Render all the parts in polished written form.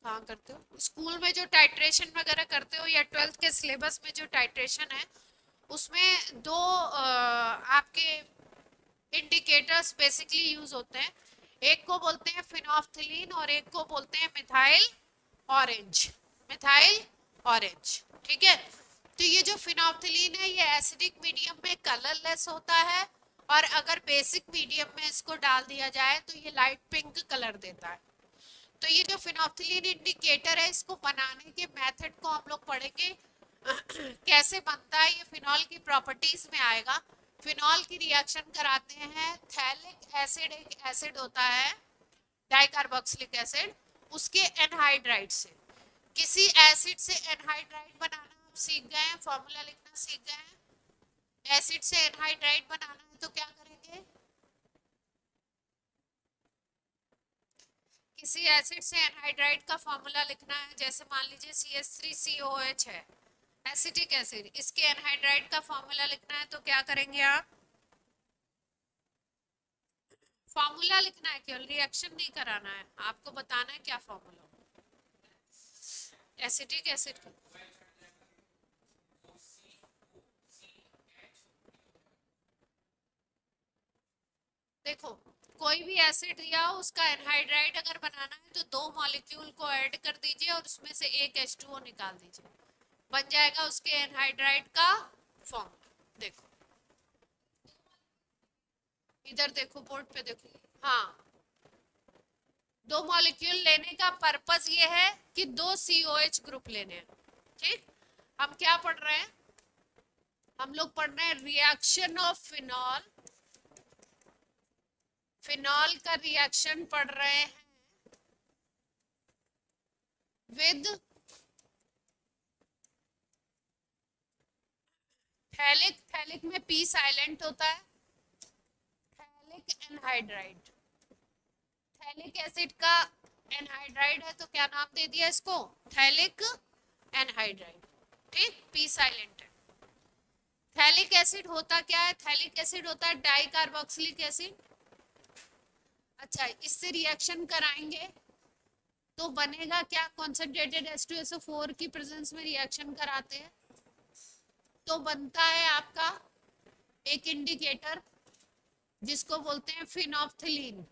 कहाँ करते हो? स्कूल में जो टाइट्रेशन वगैरह करते हो या ट्वेल्थ के सिलेबस में जो टाइट्रेशन है उसमें दो आपके इंडिकेटर्स बेसिकली यूज होते हैं। एक को बोलते हैं फिनोल्फथलीन और एक को बोलते हैं मिथाइल ऑरेंज। मिथाइल ऑरेंज, ठीक है। तो ये जो फिनोल्फथलीन है ये एसिडिक मीडियम में कलरलेस होता है, और अगर बेसिक मीडियम में इसको डाल दिया जाए तो ये लाइट पिंक कलर देता है। तो ये जो फिनोल्फथलीन इंडिकेटर है इसको बनाने के मेथड को हम लोग पढ़ेंगे। कैसे बनता है ये फिनॉल की प्रॉपर्टीज में आएगा। फिनॉल की रिएक्शन कराते हैं, थैलिक एसिड एक एसिड होता है, डाइकार्बोक्सिलिक एसिड, उसके एनहाइड्राइड से। किसी एसिड से एनहाइड्राइड बनाना हम सीख गए हैं, फॉर्मूला लिखना सीख गए हैं। एसिड से एनहाइड्राइड बनाना है तो क्या करेंगे? किसी एसिड से एनहाइड्राइड का फॉर्मूला लिखना है, जैसे मान लीजिए CH3COH है, एसिटिक एसिड, इसके एनहाइड्राइड का फॉर्मूला लिखना है तो क्या करेंगे आप? फॉर्मूला लिखना है, केवल रिएक्शन नहीं कराना है, आपको बताना है क्या फॉर्मूला एसिटिक एसिड का। देखो, कोई भी एसिड दिया हो उसका एनहाइड्राइड अगर बनाना है तो दो मॉलिक्यूल को ऐड कर दीजिए और उसमें से एक H2O निकाल दीजिए, बन जाएगा उसके एनहाइड्राइड का फॉर्म। देखो इधर देखो, बोर्ड पे देखो। हाँ, दो मॉलिक्यूल लेने का पर्पस ये है कि दो COH ग्रुप लेने हैं। ठीक, हम क्या पढ़ रहे हैं? हम लोग पढ़ रहे हैं रिएक्शन ऑफ फिनॉल। फिनॉल का रिएक्शन पढ़ रहे हैं विद थैलिक। थैलिक में पी साइलेंट होता है, थैलिक एनहाइड्राइड। थैलिक एसिड का एनहाइड्राइड है तो क्या नाम दे दिया इसको? Phthalic anhydride. ठीक, पी साइलेंट है। थैलिक एसिड होता क्या है? थैलिक एसिड होता है डाई कार्बोक्सिलिक एसिड। अच्छा, इससे रिएक्शन कराएंगे तो बनेगा क्या? कॉन्सेंट्रेटेड H2SO4 की प्रेजेंस में रिएक्शन कराते हैं तो बनता है आपका एक इंडिकेटर जिसको बोलते हैं फिनोल्फथलीन।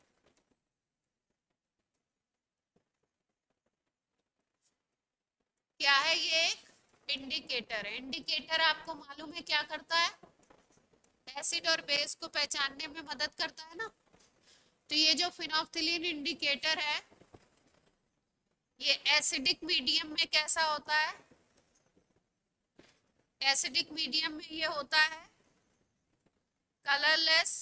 क्या है ये? एक इंडिकेटर है। इंडिकेटर आपको मालूम है क्या करता है? एसिड और बेस को पहचानने में मदद करता है ना। तो ये जो फिनोल्फथलीन इंडिकेटर है ये एसिडिक मीडियम में कैसा होता है? एसिडिक मीडियम में ये होता है कलरलेस,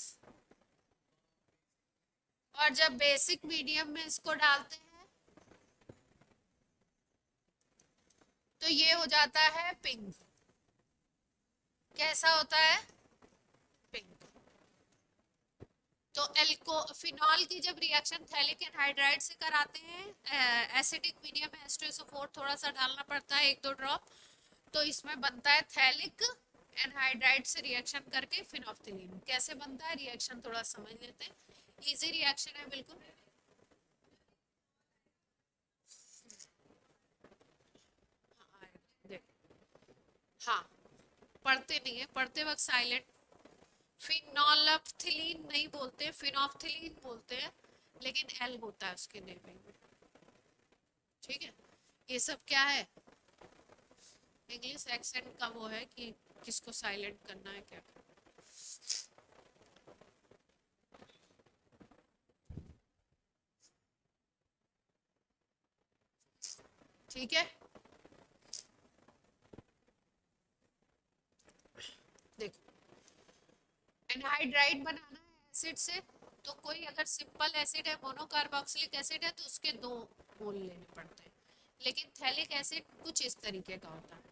और जब बेसिक मीडियम में इसको डालते हैं तो ये हो जाता है पिंक। कैसा होता है? पिंक। तो एल्को फिनॉल की जब रिएक्शन थैलिक एनहाइड्राइड से कराते हैं एसिडिक मीडियम में H2SO4 थोड़ा सा डालना पड़ता है, एक दो ड्रॉप, तो इसमें बनता है थैलिक एनहाइड्राइड से रिएक्शन करके फिनोल्फथलीन। कैसे बनता है रिएक्शन थोड़ा समझ लेते हैं, इजी रिएक्शन है बिल्कुल। हाँ, हाँ, पढ़ते नहीं है, पढ़ते वक्त साइलेंट। फिनोल्फथलीन नहीं बोलते, फिनोल्फथलीन बोलते हैं, लेकिन एल होता है उसके नेमिंग में। ठीक है, ये सब क्या है? इंग्लिश एक्सेंट का वो है कि किसको साइलेंट करना है क्या करना है। ठीक है, देखो, एनहाइड्राइड बनाना है एसिड से तो कोई अगर सिंपल एसिड है, मोनोकार्बोक्सिलिक एसिड है, तो उसके दो मोल लेने पड़ते हैं। लेकिन थैलिक एसिड कुछ इस तरीके का होता है।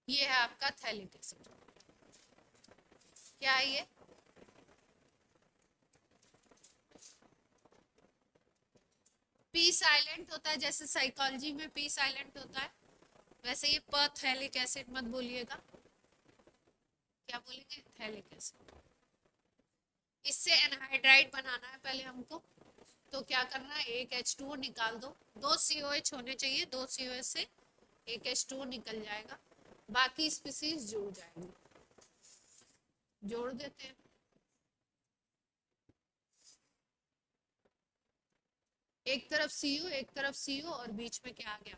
ये है आपका थैलिक एसिड। क्या है ये? पी साइलेंट होता है, जैसे साइकोलॉजी में पी साइलेंट होता है, वैसे ये थैलिक एसिड मत बोलिएगा। क्या बोलेंगे? Phthalic acid. इससे एनहाइड्राइड बनाना है पहले हमको। तो क्या करना है, एक H2O निकाल दो, दो COH होने चाहिए, दो COH से एक H2O निकल जाएगा, बाकी स्पीसीज जुड़ जाएंगे। जोड़ देते हैं, एक तरफ CO एक तरफ CO और बीच में क्या आ गया,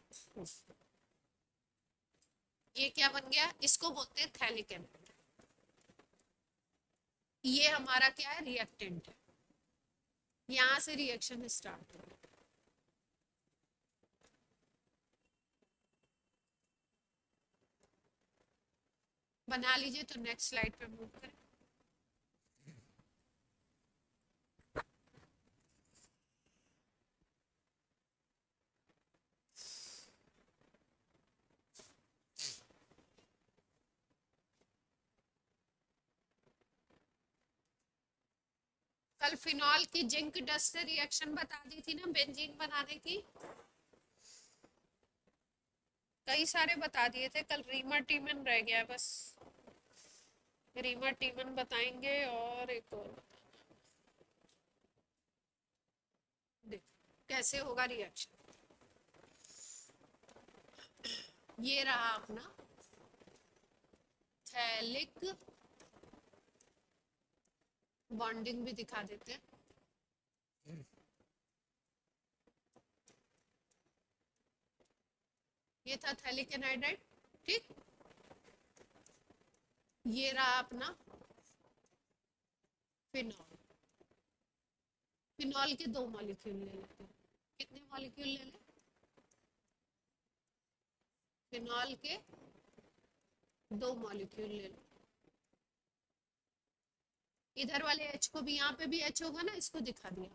ये क्या बन गया, इसको बोलते हैं थैलिक एनाइड। ये हमारा क्या है, रिएक्टेंट है, यहां से रिएक्शन स्टार्ट हो। बना लीजिए, तो नेक्स्ट स्लाइड पे मूव करें। कल फिनॉल की जिंक डस्ट से रिएक्शन बता दी थी ना, बेंजीन बनाने की, कई सारे बता दिए थे, कल रीमा टीमन रह गया बस, रीमा टीमन बताएंगे और एक और देखो कैसे होगा रिएक्शन। ये रहा अपना थैलिक, बॉन्डिंग भी दिखा देते हैं, ये था थैलिक एनाइड्राइड, ठीक। ये रहा अपना फिनॉल, फिनॉल के दो मॉलिक्यूल ले लेते हैं, कितने मॉलिक्यूल ले लें, फिनॉल के दो मॉलिक्यूल ले लो, इधर वाले H को भी, यहाँ पे भी H होगा ना, इसको दिखा दिया,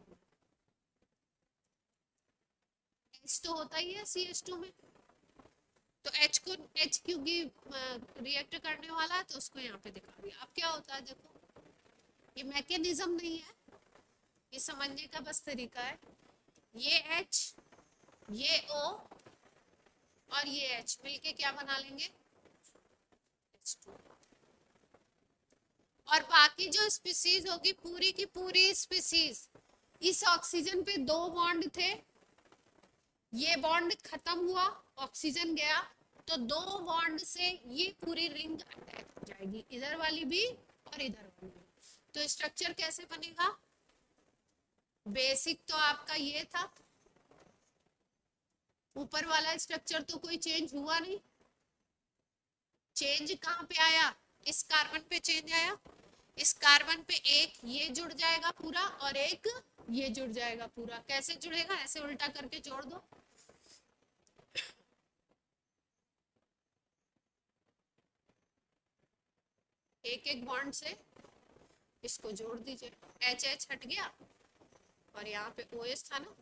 H तो होता ही है CH2 में, तो H को, H क्योंकि रिएक्ट करने वाला है तो उसको यहाँ पे दिखा दिया। अब क्या होता है देखो, ये मैकेनिज्म नहीं है, ये समझने का बस तरीका है, ये H, ये O और ये H मिलके क्या बना लेंगे, H2। और बाकी जो स्पीसीज होगी, पूरी की पूरी स्पीसीज, इस ऑक्सीजन पे दो बॉन्ड थे, ये बॉन्ड खत्म हुआ, ऑक्सीजन गया, तो दो बॉन्ड से ये पूरी रिंग अटैच हो जाएगी, इधर वाली भी और इधर वाली भी। तो स्ट्रक्चर कैसे बनेगा, बेसिक तो आपका ये था, ऊपर वाला स्ट्रक्चर तो कोई चेंज हुआ नहीं, चेंज कहाँ पे आया, इस कार्बन पे चेंज आया, इस कार्बन पे एक ये जुड़ जाएगा पूरा और एक ये जुड़ जाएगा पूरा, कैसे जुड़ेगा, ऐसे उल्टा करके जोड़ दो, एक एक बॉन्ड से इसको जोड़ दीजिए, एच एच हट गया और यहाँ पे ओ एस था ना,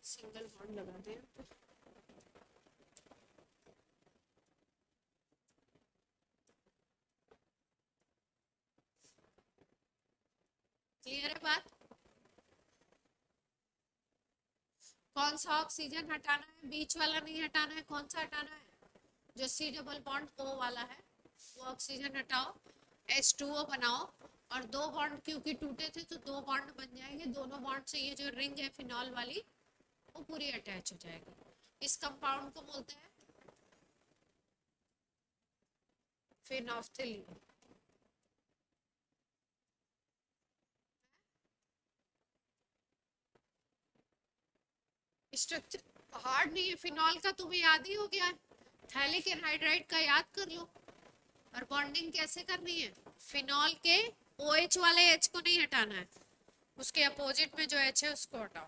सिंगल बॉन्ड लगा दें, क्लियर है बात, कौन सा ऑक्सीजन हटाना है, बीच वाला नहीं हटाना है, कौन सा हटाना है, जो सी डबल बॉन्ड O वाला है वो ऑक्सीजन हटाओ, H2O बनाओ, और दो बॉन्ड क्योंकि टूटे थे तो दो बॉन्ड बन जाएंगे, दोनों बॉन्ड से ये जो रिंग है फिनॉल वाली वो पूरी अटैच हो जाएगी, इस कंपाउंड को बोलते हैं फिनोल्फथलीन। स्ट्रक्चर हार्ड नहीं है, फिनॉल का तुम्हें याद ही हो गया, थैलिक एनहाइड्राइड का याद कर लो, और बॉन्डिंग कैसे करनी है, फिनॉल के OH वाले H को नहीं हटाना है, उसके अपोजिट में जो H है उसको हटाओ,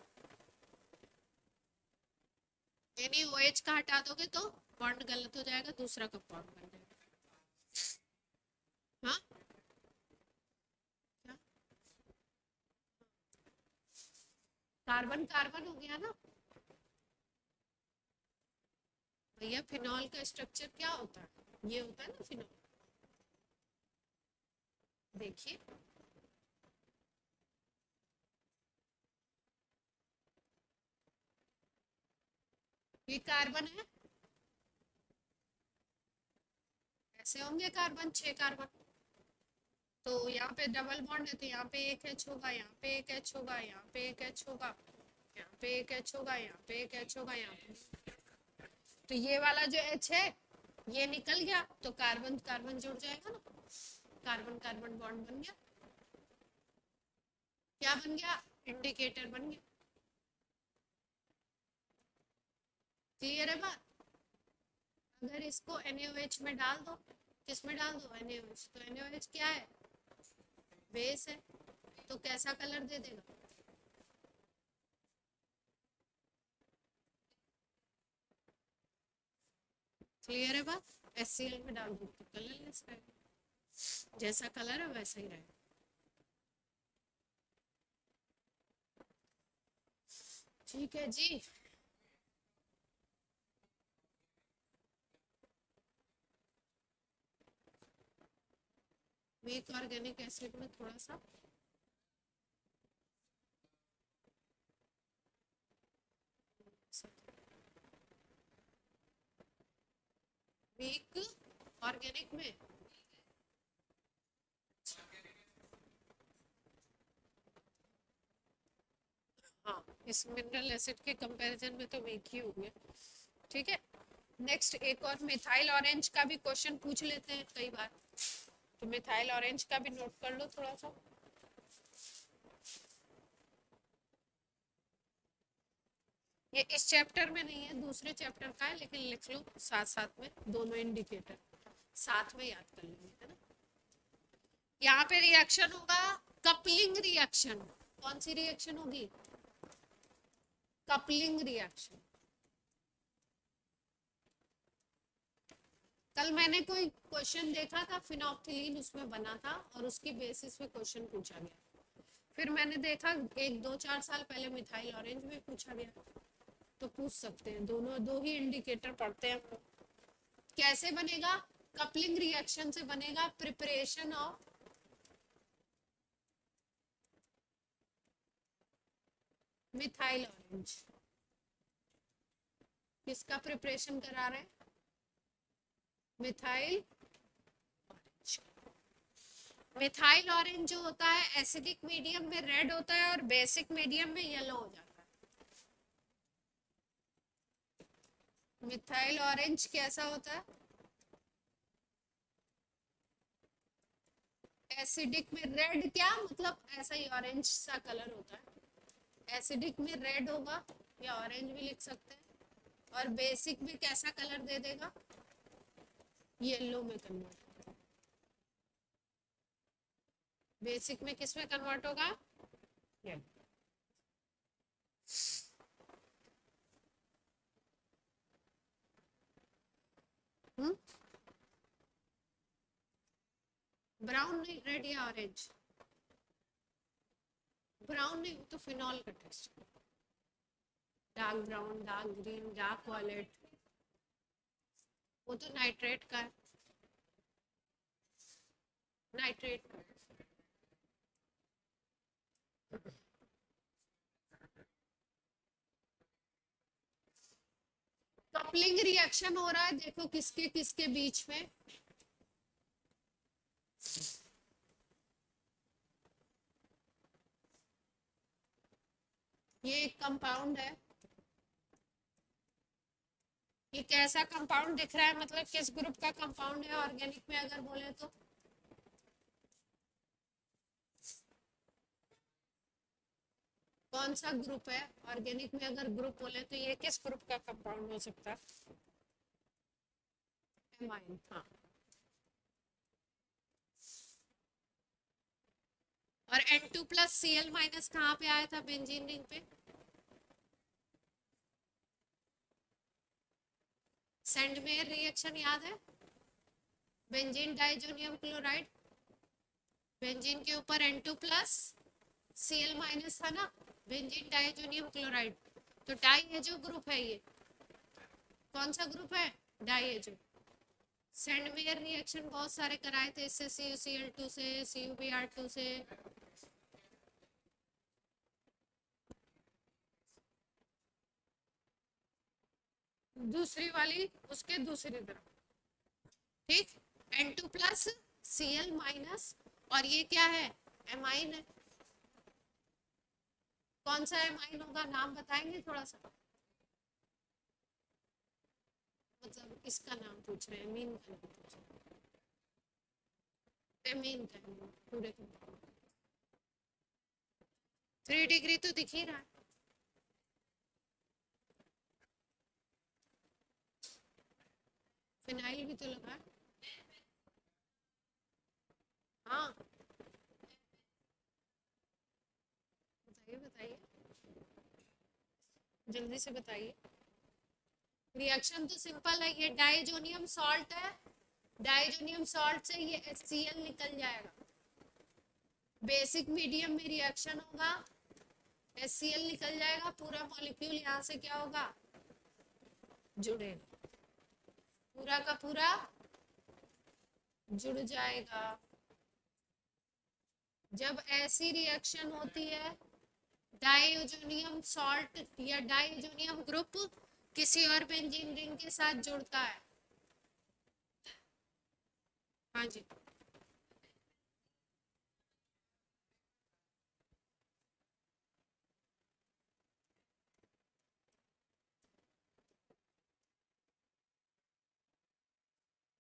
यानी OH का हटा दोगे तो बॉन्ड गलत हो जाएगा, दूसरा कंपाउंड बन जाएगा। हाँ क्या, कार्बन कार्बन हो गया ना भैया, फिनॉल का स्ट्रक्चर क्या होता है, ये होता है ना फिनॉल, देखिए ये कार्बन है, ऐसे होंगे कार्बन, 6 कार्बन, तो यहाँ पे डबल बॉन्ड है तो यहाँ पे एक एच होगा, यहाँ पे एक एच होगा, यहाँ पे एक एच होगा, यहाँ पे एक एच होगा, यहाँ पे एक एच होगा, यहाँ पे। तो ये वाला जो एच है ये निकल गया तो कार्बन कार्बन जुड़ जाएगा ना, कार्बन कार्बन बॉन्ड बन गया। क्या बन गया? इंडिकेटर बन गया। क्लियर है बात? अगर इसको NaOH में डाल दो, किस में डाल दो? NaOH। तो NaOH क्या है? बेस है। तो कैसा कलर दे देगा? क्लियर है बात? HCl में डाल दो तो कलरलेस रहेगा, जैसा कलर है वैसा ही रहेगा। ठीक है जी। वीक ऑर्गेनिक एसिड में थोड़ा सा वीक ऑर्गेनिक में हाँ, इस मिनरल एसिड के कंपैरिजन में तो वीक ही होंगे। ठीक है, नेक्स्ट एक और मिथाइल ऑरेंज का भी क्वेश्चन पूछ लेते हैं कई बार, तो मिथाइल ऑरेंज का भी नोट कर लो थोड़ा सा। ये इस चैप्टर में नहीं है, दूसरे चैप्टर का है, लेकिन लिख लो साथ साथ में, दोनों इंडिकेटर साथ में याद कर लेंगे, है ना। यहाँ पे रिएक्शन होगा कपलिंग रिएक्शन। कौन सी रिएक्शन होगी? Coupling reaction. कल मैंने कोई क्वेश्चन देखा था, फिनोप्थिलीन उसमें बना था और उसकी बेसिस पे क्वेश्चन पूछा गया। फिर मैंने देखा एक 2-4 साल पहले मिथाइल ऑरेंज में पूछा गया, तो पूछ सकते हैं। दोनों दो ही इंडिकेटर पढ़ते हैं। कैसे बनेगा? कपलिंग रिएक्शन से बनेगा, प्रिपरेशन ऑफ मिथाइल ऑरेंज। किसका प्रिपरेशन करा रहे हैं? Methyl orange. मिथाइल ऑरेंज जो होता है एसिडिक मीडियम में रेड होता है और बेसिक मीडियम में येलो हो जाता है। मिथाइल ऑरेंज कैसा होता है? एसिडिक में रेड, क्या मतलब? ऐसा ही ऑरेंज सा कलर होता है। एसिडिक में रेड होगा या ऑरेंज भी लिख सकते हैं, और बेसिक में कैसा कलर दे देगा? येलो में कन्वर्ट। बेसिक में किस में कन्वर्ट होगा? येलो। ब्राउन नहीं, रेड या ऑरेंज? ब्राउन नहीं, तो फिनॉल का test. Dark brown, dark green, dark violet, वो तो नाइट्रेट का है, नाइट्रेट का। कपलिंग रिएक्शन हो रहा है, देखो किसके किसके बीच में। ये एक कंपाउंड है, ये कैसा कंपाउंड दिख रहा है, मतलब किस ग्रुप का कंपाउंड है ऑर्गेनिक में अगर बोले तो? कौन सा ग्रुप है ऑर्गेनिक में अगर ग्रुप बोले तो ये किस ग्रुप का कंपाउंड हो सकता है? एमाइन। हाँ, और N2+Cl- कहाँ पे आया था बेंजीन रिंग पे? सेंडमेयर रिएक्शन याद है? बेंजीन डाइजोनियम क्लोराइड, बेंजीन के ऊपर N2+Cl- था ना, बेंजीन डाइजोनियम क्लोराइड। तो डाइएजो ग्रुप है ये। कौन सा ग्रुप है? डाइएजो। सेंडमेयर रिएक्शन बहुत सारे कराए थे इससे, CuCl2 से, CuBr2 से। दूसरी वाली उसके दूसरी तरफ, ठीक। N2+Cl- और ये क्या है, एमाइन है। कौन सा एमाइन होगा, नाम बताएंगे थोड़ा सा, मतलब इसका नाम पूछ रहे हैं, एमीन का नाम पूछ रहे हैं, एमीन का पूरे का। 3 डिग्री तो दिख ही रहा है। फिनाइल भी तो लगा है। हाँ बताइए बताइए, जल्दी से बताइए। रिएक्शन तो सिंपल है, ये डाइजोनियम सॉल्ट है, डाइजोनियम सॉल्ट से ये HCl निकल जाएगा, बेसिक मीडियम में रिएक्शन होगा, HCl निकल जाएगा, पूरा मॉलिक्यूल यहाँ से क्या होगा, जुड़ेगा, पूरा का पूरा जुड़ जाएगा। जब ऐसी रिएक्शन होती है, डाइजोनियम सॉल्ट या डाइजोनियम ग्रुप किसी और बेंजीन रिंग के साथ जुड़ता है। हाँ जी,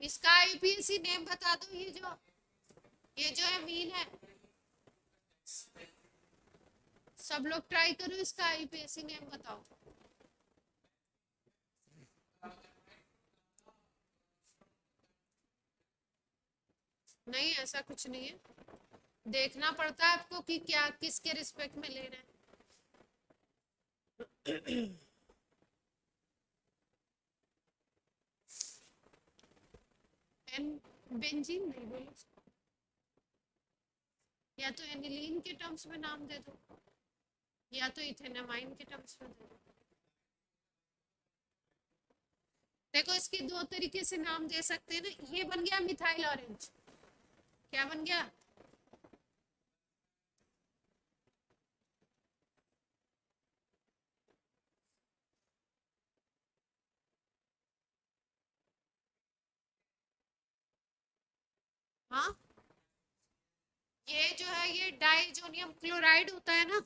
इसका आईपीएसी नेम बता दो, ये जो अमीन है, सब लोग ट्राई करो, इसका आईपीएसी नेम बताओ। नहीं ऐसा कुछ नहीं है, देखना पड़ता है आपको कि क्या किसके रिस्पेक्ट में ले रहे हैं। एन बेंजीन नहीं बोलो, या तो एनिलीन के टर्म्स में नाम दे दो, या तो इथेनामाइन के टर्म्स में दे दो। देखो इसके दो तरीके से नाम दे सकते हैं ना, ये बन गया मिथाइल ऑरेंज, क्या बन गया, हाँ ये जो है ये डाइजोनियम क्लोराइड होता है ना,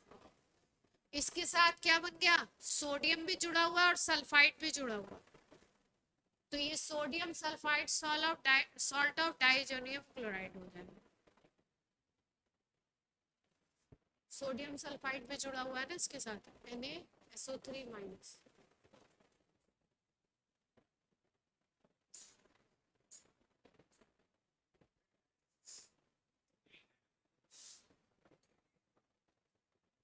इसके साथ क्या बन गया, सोडियम भी जुड़ा हुआ है और सल्फाइड भी जुड़ा हुआ है, तो ये sodium sulphide salt of diazonium chloride हो जाएगा। सोडियम सल्फाइड भी जुड़ा हुआ है ना इसके साथ, Na SO3-।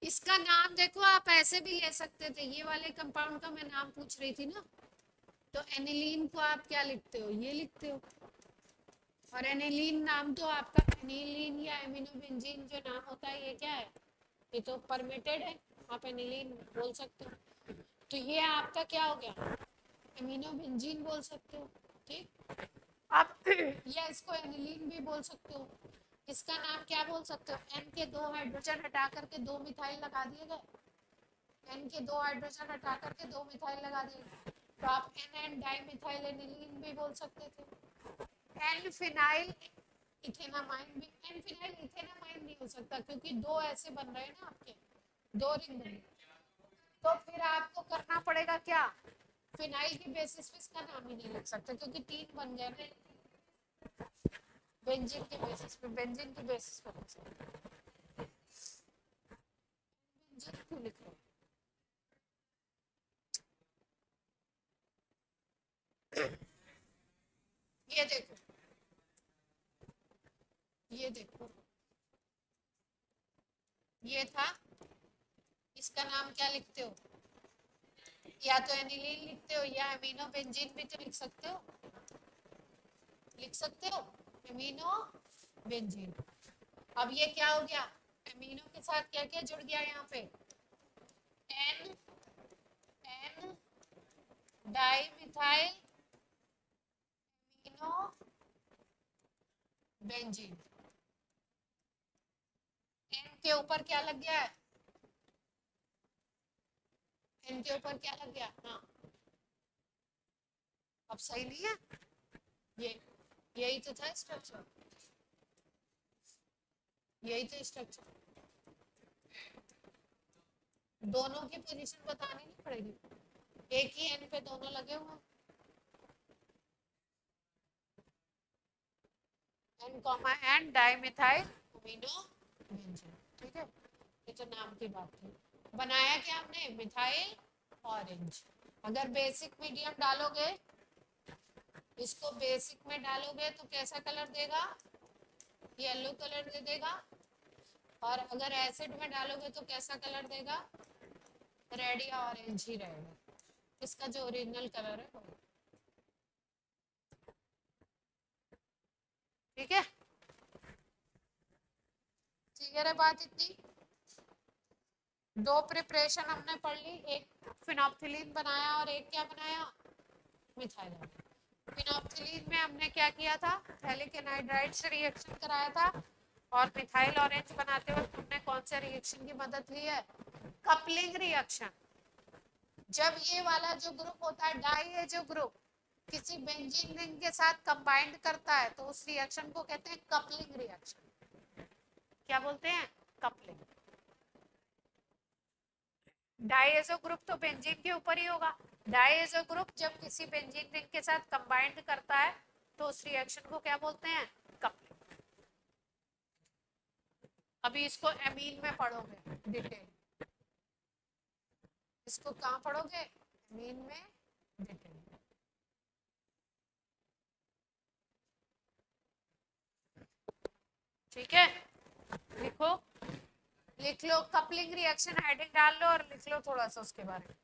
इसका नाम देखो, आप ऐसे भी ले सकते थे, ये वाले कंपाउंड का मैं नाम पूछ रही थी ना, तो एनिलीन को आप क्या लिखते हो, ये लिखते हो, और एनिलीन नाम तो आपका एनिलीन या एमिनोबेंजीन जो नाम होता है ये क्या है, ये तो परमिटेड है, आप एनिलीन बोल सकते हो, तो ये आपका क्या हो गया, एमिनोबेंजीन बोल सकते हो। ठीक, आप या इसको एनिलीन भी बोल सकते हो, इसका नाम क्या बोल सकते हो, एन के 2 हाइड्रोजन हटा करके 2 मिथाइल लगा दिए गए, एन के 2 हाइड्रोजन हटा करके 2 मिथाइल लगा दिए गए, तो आप एन डाई मिथाइल एनिलीन भी बोल सकते थे। एन फिनाइल इथेनामाइन भी, एन फिनाइल इथेनामाइन नहीं हो सकता क्योंकि 2 ऐसे बन रहे हैं ना आपके, 2 रिंग बन रहे, तो फिर आपको करना पड़ेगा क्या, फिनाइल की बेसिस पे इसका नाम ही नहीं लिख सकते क्योंकि 3 बन गए ना, बेंजीन के बेसिस पे, बेंजीन के बेसिस पे लिख सकते, बेंजीन क्यों लिख रहे ये देखो, ये देखो, ये था, इसका नाम क्या लिखते हो, या तो एनिलीन लिखते हो या अमीनो बेंजीन भी तो लिख सकते हो, लिख सकते हो अमीनो बेंजीन। अब ये क्या हो गया, अमीनो के साथ क्या क्या जुड़ गया यहाँ पे, N N di methyl amino benzene, N के ऊपर क्या लग गया है, एन के ऊपर क्या लग गया, हाँ अब सही नहीं है, ये यही तो था स्ट्रक्चर, यही तो स्ट्रक्चर, दोनों की पोजीशन बतानी नहीं पड़ेगी, एक ही एन पे दोनों लगे हुए हैं, N comma N dimethyl amino benzene. ठीक है, ये तो नाम की बात थी। बनाया क्या हमने, मिथाइल ऑरेंज। अगर बेसिक मीडियम डालोगे, इसको बेसिक में डालोगे तो कैसा कलर देगा, येलो कलर दे देगा। और अगर एसिड में डालोगे तो कैसा कलर देगा, रेड या ऑरेंज ही रहेगा, इसका जो ओरिजिनल कलर है वो। ठीक है, क्लियर है बात इतनी। दो प्रिपरेशन हमने पढ़ ली, एक फिनोप्थिलीन बनाया और एक क्या बनाया, मिथाइल। फिनोप्थिलीन में हमने क्या किया था, थैलिक एनहाइड्राइड से रिएक्शन कराया था, और मिथाइल ऑरेंज बनाते वक्त हमने कौन से रिएक्शन की मदद ली है, कपलिंग रिएक्शन। जब ये वाला जो ग्रुप होता है डाई जो ग्रुप किसी बेंजीन रिंग के साथ कंबाइंड करता है तो उस रिएक्शन को कहते हैं कपलिंग रिएक्शन। क्या बोलते हैं, कपलिंग। डाइएजो ग्रुप तो बेंजीन के ऊपर ही होगा। डाइएजो ग्रुप जब किसी बेंजीन रिंग के साथ कंबाइंड करता है तो उस रिएक्शन को क्या बोलते हैं, कपलिंग। अभी इसको एमीन में पढ़ोगे डिटेल, इसको कहाँ पढ़ोगे, एमीन में डिटेल। ठीक है, लिखो, लिख लो कपलिंग रिएक्शन हेडिंग डाल लो और लिख लो थोड़ा सा उसके बारे में।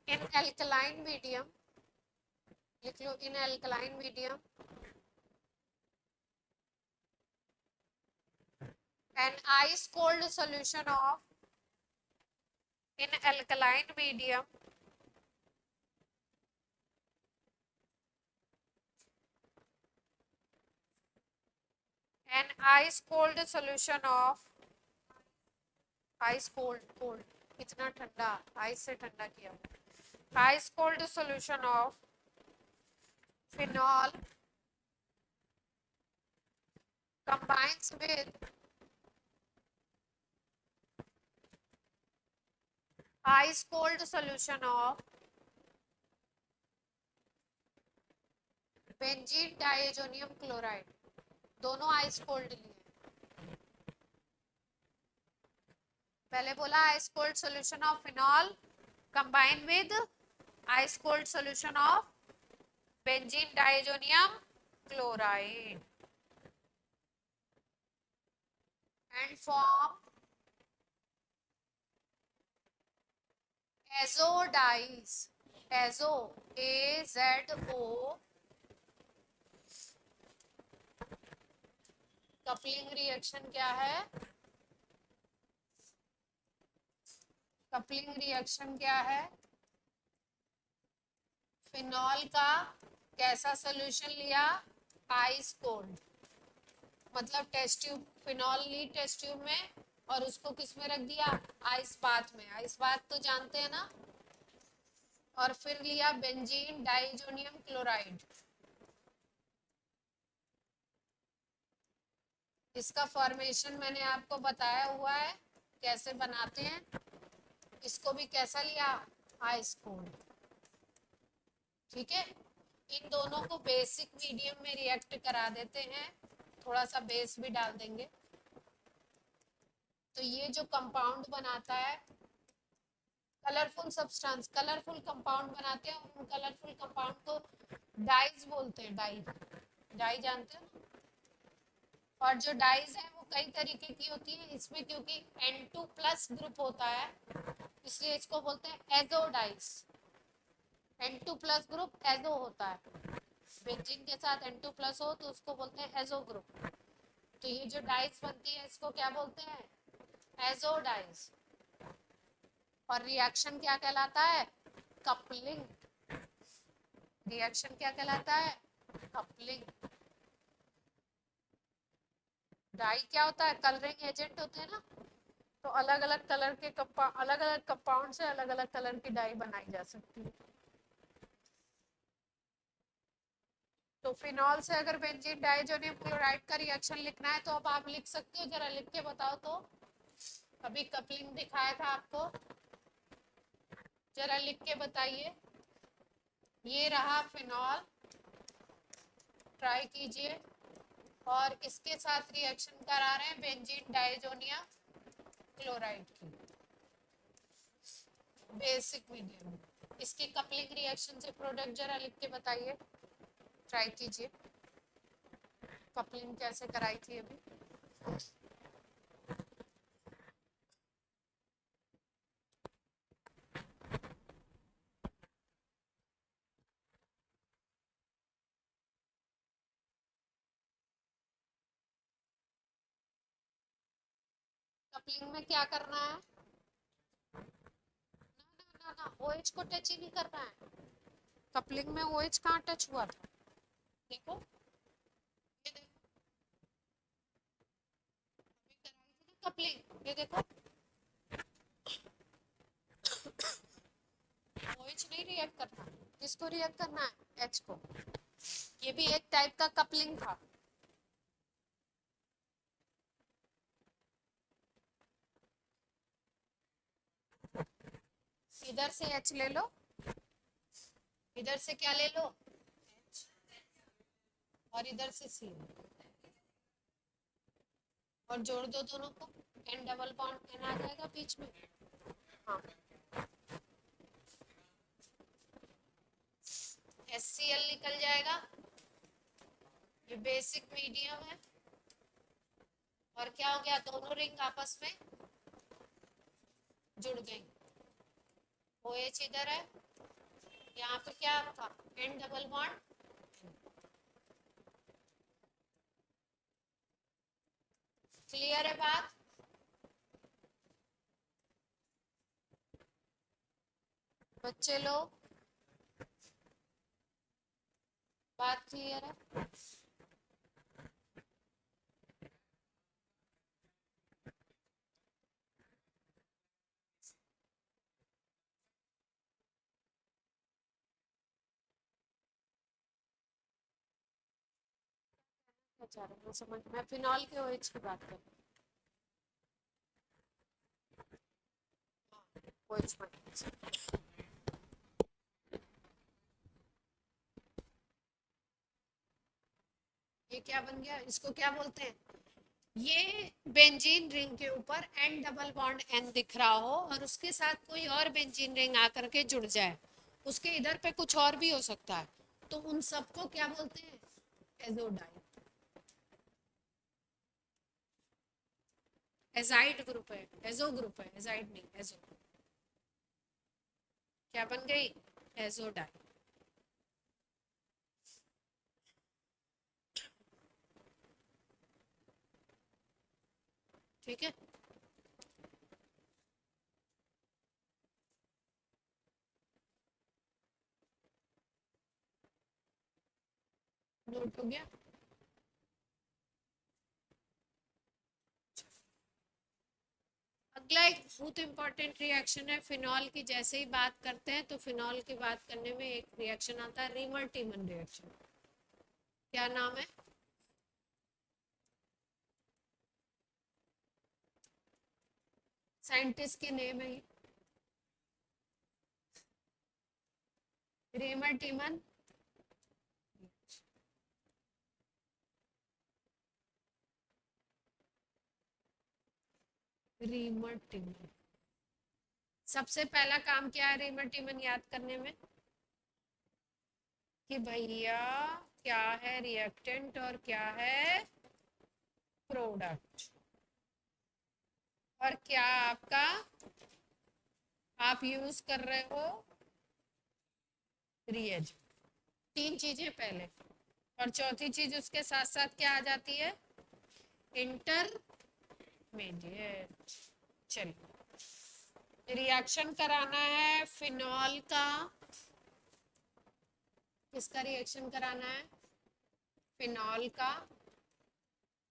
इन एल्कलाइन मीडियम, लिख लो in alkaline medium an ice cold solution of in alkaline medium an ice cold solution of ice cold इतना ठंडा, आइस से ठंडा किया, ice cold solution of phenol combines with ice cold solution of benzene diazonium chloride, दोनों ice cold लिए। पहले बोला ice cold solution of phenol combine with ice cold solution of benzene diazonium chloride and form azo dice, azo AZO coupling reaction क्या है, coupling reaction क्या है, phenol का कैसा सॉल्यूशन लिया, आइस कोल्ड, मतलब टेस्ट ट्यूब, फिनॉल ली test tube में और उसको किस में रख दिया, आइस बाथ में, आइस बाथ तो जानते हैं ना। और फिर लिया बेंजीन डाइजोनियम क्लोराइड, इसका फॉर्मेशन मैंने आपको बताया हुआ है कैसे बनाते हैं। इसको भी कैसा लिया, आइस कोल्ड। ठीक है, इन दोनों को बेसिक मीडियम में रिएक्ट करा देते हैं, थोड़ा सा बेस भी डाल देंगे, तो ये जो कंपाउंड बनाता है कलरफुल सब्सटेंस, कलरफुल कंपाउंड बनाते हैं, उन कलरफुल कंपाउंड को डाइज बोलते हैं, डाई, डाई जानते हो। और जो डाइज है वो कई तरीके की होती है, इसमें क्योंकि N2+ ग्रुप होता है इसलिए इसको बोलते हैं azo dies. N2+ group azo होता है, बेंजीन के साथ N2+ हो तो उसको बोलते हैं एजो ग्रुप। तो ये जो डाइज बनती है इसको क्या बोलते हैं, एजो डाइज। और रिएक्शन क्या कहलाता है, कपलिंग। रिएक्शन क्या कहलाता है, कपलिंग। डाई क्या होता है, कलरिंग एजेंट होते हैं ना, तो अलग अलग कलर के अलग अलग कंपाउंड से अलग अलग कलर की डाई बनाई जा सकती है। तो तो फिनॉल से अगर बेंजीन डाइजोनियम क्लोराइड का रिएक्शन लिखना है तो अब आप लिख सकते हो, जरा लिख के बताओ तो। अभी कपलिंग दिखाया था आपको, जरा लिख के बताइए। ये रहा फिनॉल, ट्राई कीजिए, और इसके साथ रिएक्शन करा रहे हैं बेंजीन डाइजोनियम क्लोराइड की बेसिक मीडियम। इसकी कपलिंग रिएक्शन से प्रोडक्ट जरा लिख के बताइए, ट्राई कीजिए। कपलिंग कैसे कराई थी अभी? कपलिंग में क्या करना है? ना ना, OH को टच ही नहीं करना है। कपलिंग में OH कहाँ टच हुआ था? देखो, ये देखो, अभी कराई थी ना कपलिंग, ये देखो। OH नहीं रिएक्ट करना, किसको रिएक्ट करना है? H को। ये भी एक टाइप का कपलिंग था। इधर से H ले लो, इधर से क्या ले लो? H, और इधर से C, और जोड़ दो दोनों को, N डबल बॉन्ड N आ जाएगा बीच में। हाँ, HCl निकल जाएगा, ये बेसिक मीडियम है। और क्या हो गया? दोनों रिंग आपस में जुड़ गई। OH इधर है, यहाँ पे क्या था? N double bond. क्लियर है बात? बच्चे लोग, बात क्लियर है? अच्छा, मैं समझ, मैं फिनॉल के OH की बात कर रही हूँ। OH माइनस, ये क्या बन गया? इसको क्या बोलते हैं? ये बेंजीन रिंग के ऊपर N डबल बॉन्ड N दिख रहा हो और उसके साथ कोई और बेंजीन रिंग आकर के जुड़ जाए, उसके इधर पे कुछ और भी हो सकता है, तो उन सबको क्या बोलते हैं? एजोडाइन। एजाइड ग्रुप है, एजो ग्रुप है, एजाइड नहीं, एजो। क्या बन गई? एजोडाइन। ठीक है, नोट हो गया? अगला एक बहुत इंपॉर्टेंट रिएक्शन है फिनॉल की। जैसे ही बात करते हैं तो फिनॉल की बात करने में एक रिएक्शन आता है, रीमर टीमन रिएक्शन। क्या नाम है? साइंटिस्ट के नेम है रीमर टीमन। रीमर टीमन, सबसे पहला काम क्या है रीमर टीमन याद करने में? कि भैया क्या है रिएक्टेंट और क्या है प्रोडक्ट, और क्या आपका आप यूज कर रहे हो रिएजेंट। तीन चीजें पहले, और चौथी चीज उसके साथ साथ क्या आ जाती है? इंटरमीडिएट। चलिए, रिएक्शन कराना है फिनॉल का, किसका रिएक्शन कराना है? फिनॉल का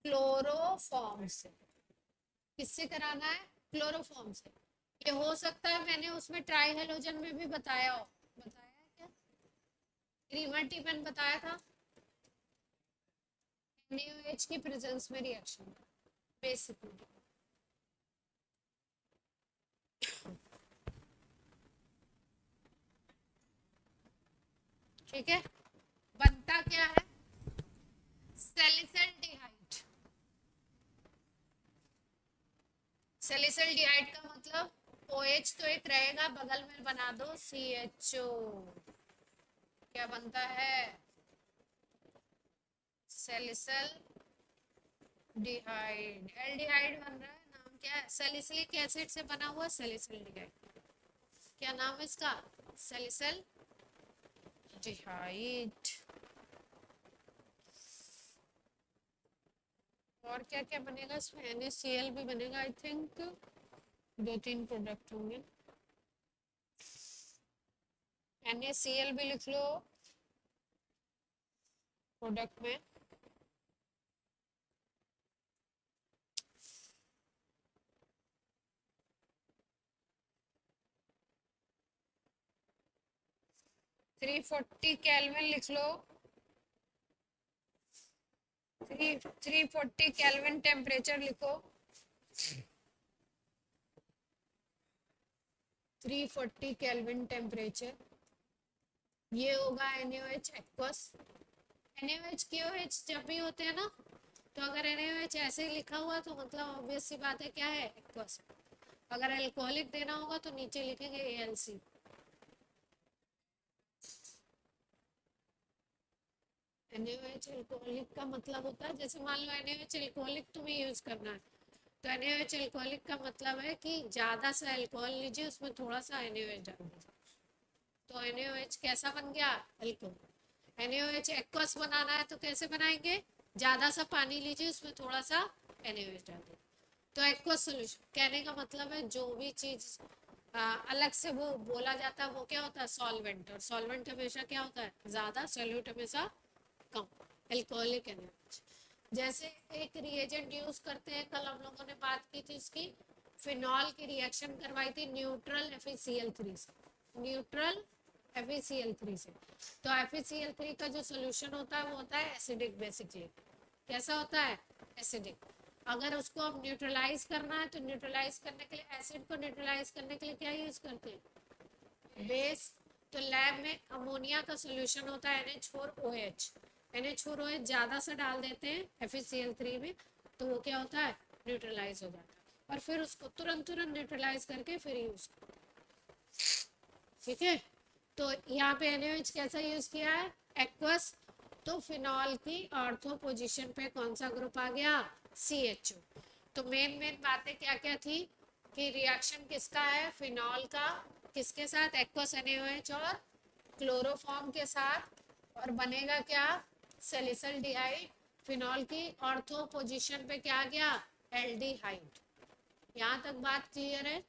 क्लोरोफॉर्म से। किससे कराना है? क्लोरोफॉर्म से। ये हो सकता है मैंने उसमें ट्राई हेलोजन में भी बताया हो, बताया है क्या? रीमर टीमन बताया था, NaOH की प्रेजेंस में रिएक्शन बेसिकली। ठीक है, बनता क्या है? सैलिसल्डिहाइड। सैलिसल्डिहाइड का मतलब OH तो एक रहेगा, बगल में बना दो CHO। क्या बनता है? सैलिसल्डिहाइड। एल्डिहाइड बन रहा है, नाम क्या है? सैलिसिलिक एसिड से बना हुआ सैलिसल्डिहाइड। क्या नाम है इसका? सैलिसल्डिहाइड। और क्या क्या बनेगा इसमें? NaCl भी बनेगा आई थिंक, 2-3 प्रोडक्ट होंगे। NaCl भी लिख लो प्रोडक्ट में। थ्री 340 केल्विन लिख लो। 340 केल्विन टेम्परेचर लिखो। 340 केल्विन टेम्परेचर, ये होगा NaOH एक्वस। NaOH KOH जब भी होते हैं ना, तो अगर NaOH ऐसे ही लिखा हुआ तो मतलब ऑब्वियस सी बात है, क्या है? एक्वस। अगर अल्कोहलिक देना होगा तो नीचे लिखेंगे ALC। NaOH अल्कोहलिक का मतलब होता है, जैसे मान लो NaOH अल्कोहलिक तुम्हें यूज करना है, तो NaOH अल्कोहलिक का मतलब है कि ज्यादा सा अल्कोहल लीजिए, उसमें थोड़ा सा NaOH डाल दीजिए, तो NaOH कैसा बन गया? अल्कोहल। NaOH एक्वस बनाना है तो कैसे बनाएंगे? ज्यादा सा पानी लीजिए, उसमें थोड़ा सा NaOH डाल दीजिए, तो एक्वस सोल्यूशन। कहने का मतलब है जो भी चीज अलग से वो बोला जाता है वो क्या होता है? सॉल्वेंट। और सॉल्वेंट हमेशा क्या होता है? ज्यादा, सॉल्यूट हमेशा कम। Alcoholic NaOH। जैसे एक रिएजेंट यूज करते हैं, कल हम लोगों ने बात की थी उसकी, फिनॉल की रिएक्शन करवाई थी न्यूट्रल FeCl3 से। न्यूट्रल FeCl3 से। तो FeCl3 का जो सोल्यूशन होता है वो होता है एसिडिक बेसिकली। कैसा होता है? एसिडिक। अगर उसको अब न्यूट्रलाइज करना है तो न्यूट्रलाइज करने के लिए, एसिड को न्यूट्रलाइज करने के लिए क्या यूज करते हैं? बेस। तो लैब में अमोनिया का सोल्यूशन होता है NH4OH। NH4OH ज्यादा सा डाल देते हैं FeCl3 में, तो वो क्या होता है? न्यूट्रलाइज हो जाता है, और फिर उसको तुरंत तुरंत न्यूट्रलाइज करके फिर यूज करते हैं। ठीक है, तो यहाँ पे NaOH कैसा यूज किया है? एक्वस। तो फिनॉल की ऑर्थो पोजीशन पे कौन सा ग्रुप आ गया? CHO। तो मेन मेन बातें क्या क्या थी कि रिएक्शन किसका है? फिनॉल का। किसके साथ? एक्वस NaOH और क्लोरोफॉर्म के साथ। और बनेगा क्या? सैलिसल्डिहाइड। फिनॉल की ऑर्थो पोजीशन पे क्या आ गया? एल्डिहाइड। यहाँ तक बात क्लियर है?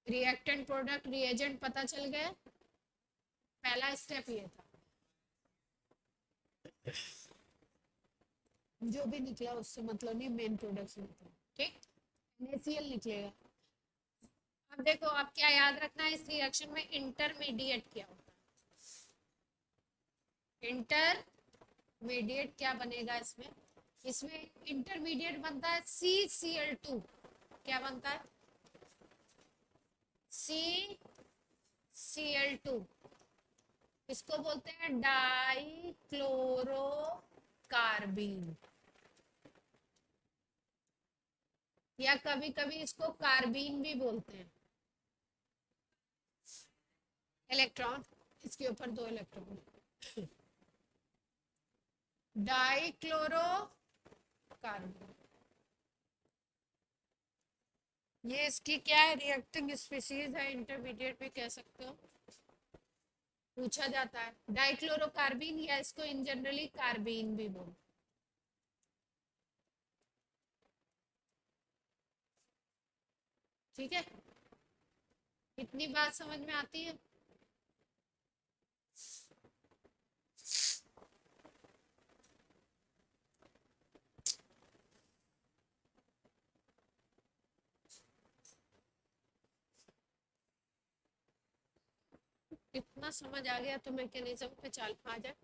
रिएक्टेंट प्रोडक्ट रिएजेंट पता चल गया। पहला स्टेप ये था, जो भी निकला उससे मतलब नहीं, मेन प्रोडक्ट से निकला। ठीक, NaCl निकलेगा। अब देखो, अब क्या याद रखना है, इस रिएक्शन में इंटरमीडिएट क्या होता है? इंटरमीडिएट क्या बनेगा इसमें? इसमें इंटरमीडिएट बनता है CCl2। क्या बनता है? CCl2। इसको बोलते हैं डाइक्लोरोकार्बीन, या कभी कभी इसको कार्बीन भी बोलते हैं। इलेक्ट्रॉन, इसके ऊपर 2 इलेक्ट्रॉन। डाइक्लोरोकार्बन, ये इसकी क्या है? रिएक्टिंग स्पीशीज है, इंटरमीडिएट भी कह सकते हो। पूछा जाता है डाइक्लोरोकार्बीन, या इसको इन जनरली कार्बीन भी बोलते। ठीक है, इतनी बात समझ में आती है? इतना समझ आ गया तो मैकेनिज्म पे चल आ जाए।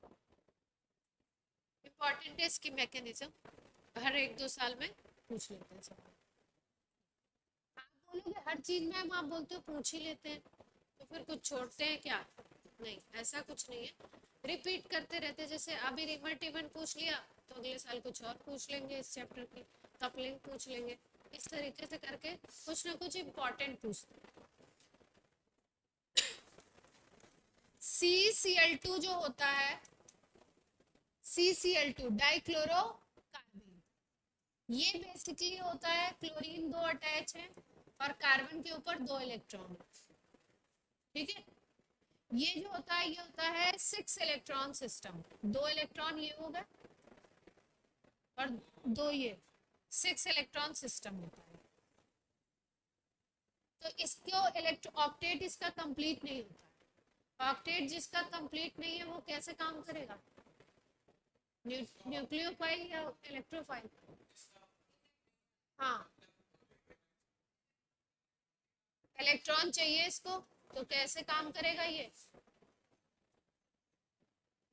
इम्पोर्टेंट है इसकी मैकेनिज्म, हर 1-2 साल में पूछ लेते हैं सवाल। आप बोलोगे हर चीज में हम, आप बोलते हो पूछ ही लेते हैं, तो फिर कुछ छोड़ते हैं क्या? नहीं, ऐसा कुछ नहीं है, रिपीट करते रहते। जैसे अभी रिमर टेबल पूछ लिया तो अगले साल कुछ और पूछ लेंगे, इस चैप्टर की कपलिंग पूछ लेंगे, इस तरीके से करके कुछ ना कुछ इम्पोर्टेंट पूछते हैं। CCl2 जो होता है, CCl2 डाइक्लोरो कार्बन, ये बेसिकली होता है क्लोरीन 2 अटैच है और कार्बन के ऊपर 2 इलेक्ट्रॉन, ठीक है। ये जो होता है ये होता है 6 इलेक्ट्रॉन सिस्टम, 2 इलेक्ट्रॉन ये हो गए और 2 ये, 6 इलेक्ट्रॉन सिस्टम होता है। तो इसको इलेक्ट्रो ऑक्टेट इसका कंप्लीट नहीं होता है। ऑक्टेट जिसका कंप्लीट नहीं है वो कैसे काम करेगा? न्यूक्लियोफाइल या इलेक्ट्रोफाइल? हाँ, इलेक्ट्रॉन चाहिए इसको, तो कैसे काम करेगा ये?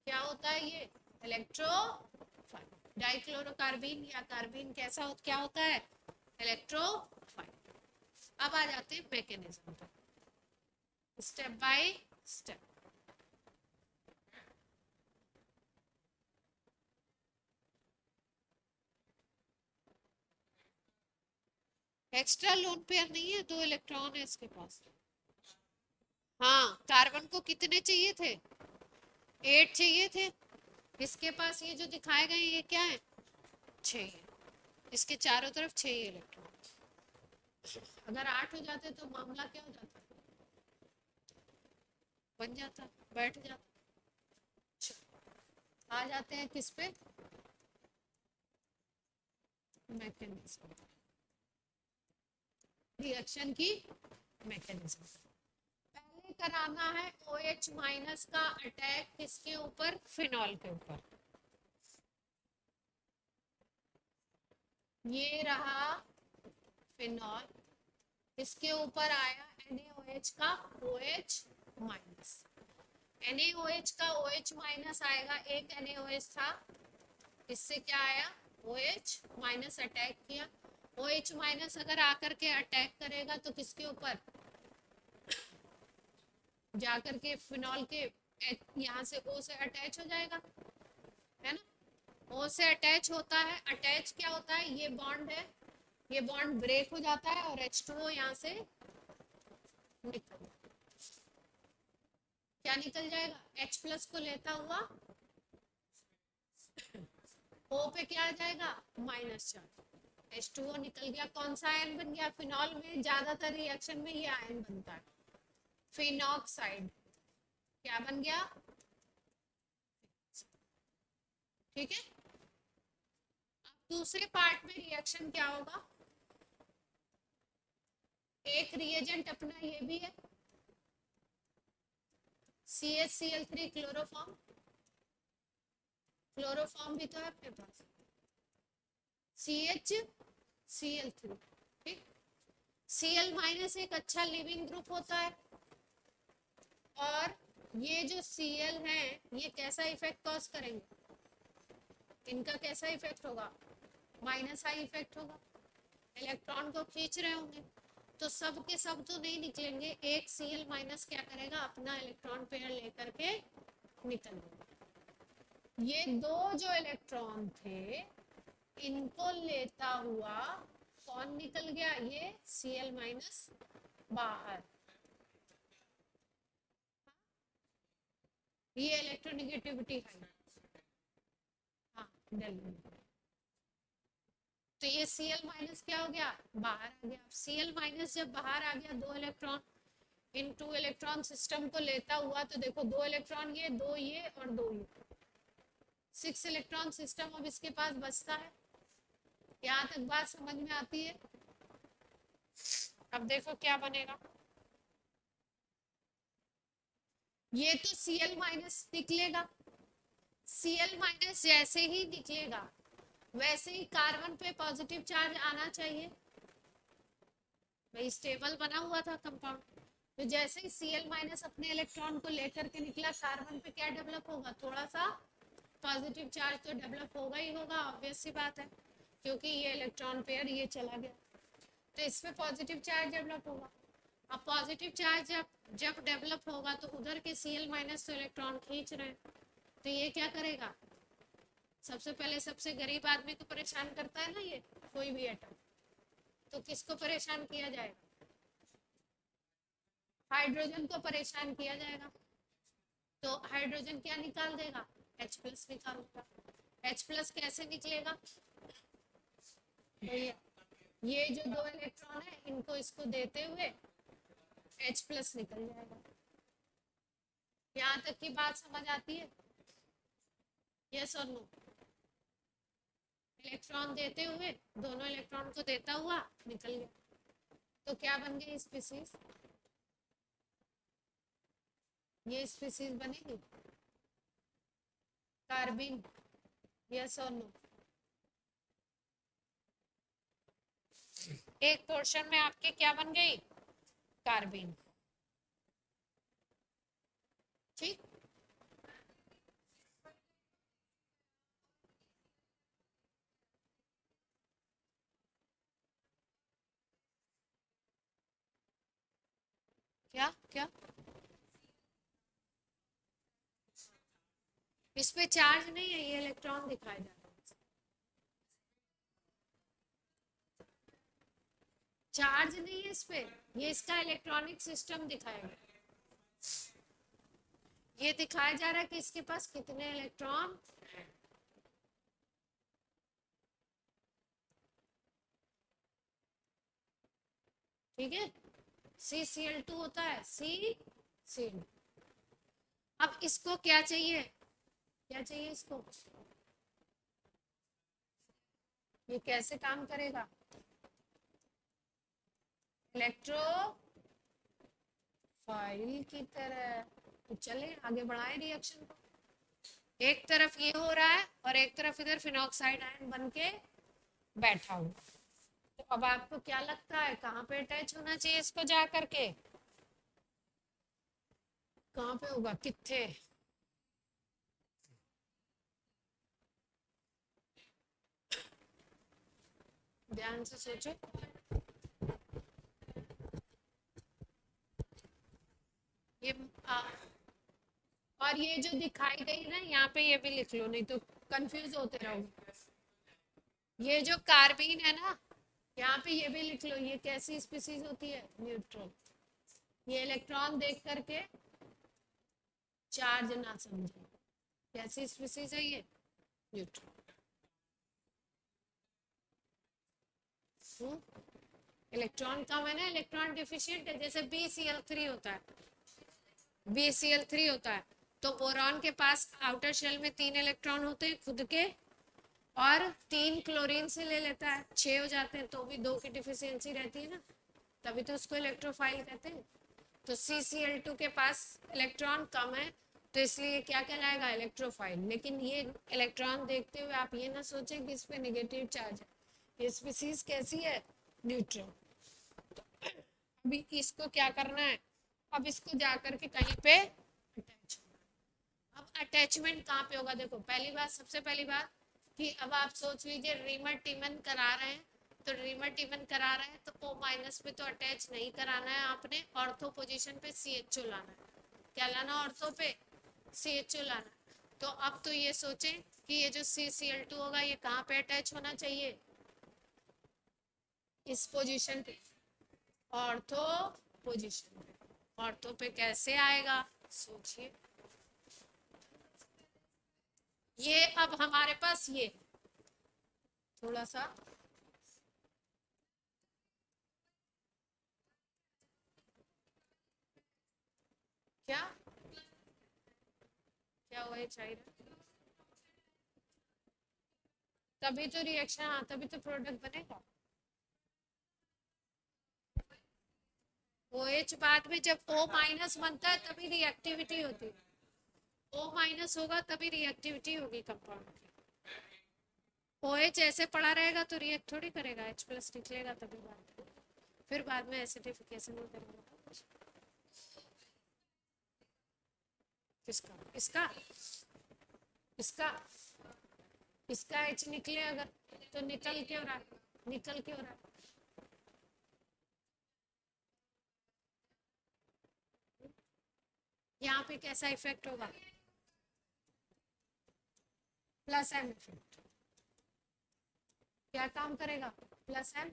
क्या होता है ये? इलेक्ट्रोफाइल। डाइक्लोरोकार्बीन या कार्बीन कैसा क्या होता है? इलेक्ट्रोफाइल। अब आ जाते हैं मैकेनिज्म पर, step by step. Extra lone pair नहीं है, 2 इलेक्ट्रॉन है इसके पास। हाँ, कार्बन को कितने चाहिए थे? 8 चाहिए थे। इसके पास ये जो दिखाए गए ये क्या है? 6 है। इसके चारों तरफ 6 इलेक्ट्रॉन। अगर 8 हो जाते तो मामला क्या हो जाता? बन जाता, बैठ जाता। आ जाते हैं किस पे? मैकेनिज्म, रिएक्शन की मैकेनिज्म। पहले कराना है OH माइनस का अटैक किसके ऊपर? फिनॉल के ऊपर। ये रहा फिनॉल, इसके ऊपर आया NaOH का OH माइनस। NaOH का OH माइनस आएगा, एक NaOH था, इससे क्या आया? OH माइनस अटैक किया। OH माइनस अगर आकर के अटैक करेगा तो किसके ऊपर? जाकर के फिनॉल के यहाँ से O से अटैच हो जाएगा, है ना। O से अटैच होता है, अटैच क्या होता है? ये बॉन्ड है, ये बॉन्ड ब्रेक हो जाता है और H2O यहाँ से निकल, क्या निकल जाएगा? H प्लस को लेता हुआ O पे क्या आ जाएगा? Minus charge. H2O निकल गया, कौन सा आयन बन गया? फिनॉल में ज्यादातर रिएक्शन में ये आयन बनता है, फिनॉक्साइड। क्या बन गया? ठीक है। अब दूसरे पार्ट में रिएक्शन क्या होगा? एक रिएजेंट अपना ये भी है, CHCl3 क्लोरोफॉर्म, क्लोरोफॉर्म भी तो है अपने पास, CHCl3, ठीक। Cl माइनस एक अच्छा लिविंग ग्रुप होता है, और ये जो Cl है ये कैसा इफेक्ट कॉज करेंगे? इनका कैसा इफेक्ट होगा? माइनस आई इफेक्ट होगा, इलेक्ट्रॉन को खींच रहे होंगे, तो सब के सब तो नहीं निकलेंगे, एक Cl माइनस क्या करेगा? अपना इलेक्ट्रॉन पेयर लेकर के निकल जाएगा। ये दो जो इलेक्ट्रॉन थे इनको लेता हुआ कौन निकल गया? ये Cl माइनस बाहर, ये इलेक्ट्रोनेगेटिविटी है। हाँ, तो ये Cl माइनस क्या हो गया? बाहर आ गया। Cl माइनस जब बाहर आ गया, 2 इलेक्ट्रॉन इन 2 इलेक्ट्रॉन सिस्टम को लेता हुआ, तो देखो 2 इलेक्ट्रॉन ये, 2 ये और 2 ये, 6 इलेक्ट्रॉन सिस्टम अब इसके पास बचता है। यहाँ तक बात समझ में आती है? अब देखो क्या बनेगा। ये तो Cl माइनस निकलेगा, Cl माइनस जैसे ही निकलेगा वैसे ही कार्बन पे पॉजिटिव चार्ज आना चाहिए, भाई स्टेबल बना हुआ था कंपाउंड। तो जैसे ही Cl माइनस अपने इलेक्ट्रॉन को लेकर के निकला, कार्बन पे क्या डेवलप होगा? थोड़ा सा पॉजिटिव चार्ज तो डेवलप होगा ही होगा, ऑब्वियस सी बात है, क्योंकि ये इलेक्ट्रॉन पेयर ये चला गया, तो इस पे पॉजिटिव चार्ज डेवलप होगा। अब पॉजिटिव चार्ज जब जब डेवलप होगा तो उधर के Cl माइनस तो इलेक्ट्रॉन खींच रहे हैं, तो ये क्या करेगा, सबसे पहले सबसे गरीब आदमी को परेशान करता है ना ये कोई भी एटम, तो किसको परेशान किया जाएगा, हाइड्रोजन को परेशान किया जाएगा। तो हाइड्रोजन क्या निकाल देगा, H प्लस निकाल देगा। H प्लस कैसे निकलेगा भैया, ये जो दो इलेक्ट्रॉन है इनको इसको देते हुए H प्लस निकल जाएगा। यहाँ तक की बात समझ आती है, यस और नो, इलेक्ट्रॉन देते हुए दोनों इलेक्ट्रॉन को देता हुआ निकल गया, तो क्या बन गई स्पीसीज, ये स्पीसीज बनेगी कार्बिन, यस और नो। एक पोर्शन में आपके क्या बन गई, कार्बिन, ठीक। क्या क्या इस पे चार्ज नहीं है, ये इलेक्ट्रॉन दिखाया जा रहा है, चार्ज नहीं है इस पे, ये इसका इलेक्ट्रॉनिक सिस्टम दिखाएगा, ये दिखाया जा रहा है कि इसके पास कितने इलेक्ट्रॉन, ठीक है, CCl2 होता है, CCl। अब इसको क्या चाहिए, क्या चाहिए इसको, ये कैसे काम करेगा, इलेक्ट्रोफाइल की तरह, तो चले आगे बढ़ाए रिएक्शन को, एक तरफ ये हो रहा है और एक तरफ इधर फिनॉक्साइड आयन बन के बैठा हुआ, तो अब आपको क्या लगता है कहाँ पे अटैच होना चाहिए इसको, जा करके कहाँ पे होगा, किथे, ध्यान से सोचो, ये और ये जो दिखाई गई ना यहाँ पे ये भी लिख लो, नहीं तो कंफ्यूज होते रहोगे, ये जो कार्बीन है ना यहाँ पे ये भी लिख लो, ये कैसी स्पीसीज होती है, न्यूट्रल, ये इलेक्ट्रॉन देख करके चार्ज ना समझे, कैसी स्पीसीज है ये, न्यूट्रल। इलेक्ट्रॉन कम है ना, इलेक्ट्रॉन डिफिशिएंट है, जैसे BCl3 होता है, BCl3 होता है, तो बोरॉन के पास आउटर शेल में 3 इलेक्ट्रॉन होते हैं खुद के, और 3 क्लोरीन से ले लेता है, 6 हो जाते हैं, तो भी 2 की डिफिशियंसी रहती है ना, तभी तो उसको इलेक्ट्रोफाइल कहते हैं। तो CCl2 के पास इलेक्ट्रॉन कम है, तो इसलिए क्या कहलाएगा, इलेक्ट्रोफाइल। लेकिन ये इलेक्ट्रॉन देखते हुए आप ये ना सोचें कि इस पे नेगेटिव चार्ज है, ये स्पीसीज कैसी है, न्यूट्रल। अभी इसको क्या करना है, अब इसको जाकर के कहीं पे अटैच, अब अटैचमेंट कहाँ पे होगा, देखो पहली बात, सबसे पहली बात कि अब आप सोच लीजिए रीमर टीमन करा रहे हैं, तो रीमर टीमन करा रहे हैं तो O माइनस पे तो अटैच नहीं कराना है आपने, ऑर्थो पोजीशन पे CHO लाना है, क्या लाना, ऑर्थो पे CHO लाना है। तो अब तो ये सोचें कि ये जो CCl2 होगा ये कहाँ पे अटैच होना चाहिए, इस पोजीशन पे, ऑर्थो पोजीशन पे, ऑर्थो पे कैसे आएगा सोचिए, ये अब हमारे पास ये थोड़ा सा क्या क्या हुआ, चाहिए तभी तो रिएक्शन, हाँ तभी तो प्रोडक्ट बनेगा। OH बाद में जब O माइनस बनता है तभी रिएक्टिविटी होती है, O माइनस होगा तभी रिएक्टिविटी होगी कंपाउंड की, OH ऐसे पड़ा रहेगा तो रिएक्ट थोड़ी करेगा, H प्लस निकलेगा तभी बात है। फिर बाद में एसिडिफिकेशन में करेगा, किसका, इसका, इसका इसका एच निकले अगर, तो निकल क्यों रहा है, निकल क्यों रहा है? यहाँ पे कैसा इफेक्ट होगा? Plus M effect. क्या काम करेगा? Plus M.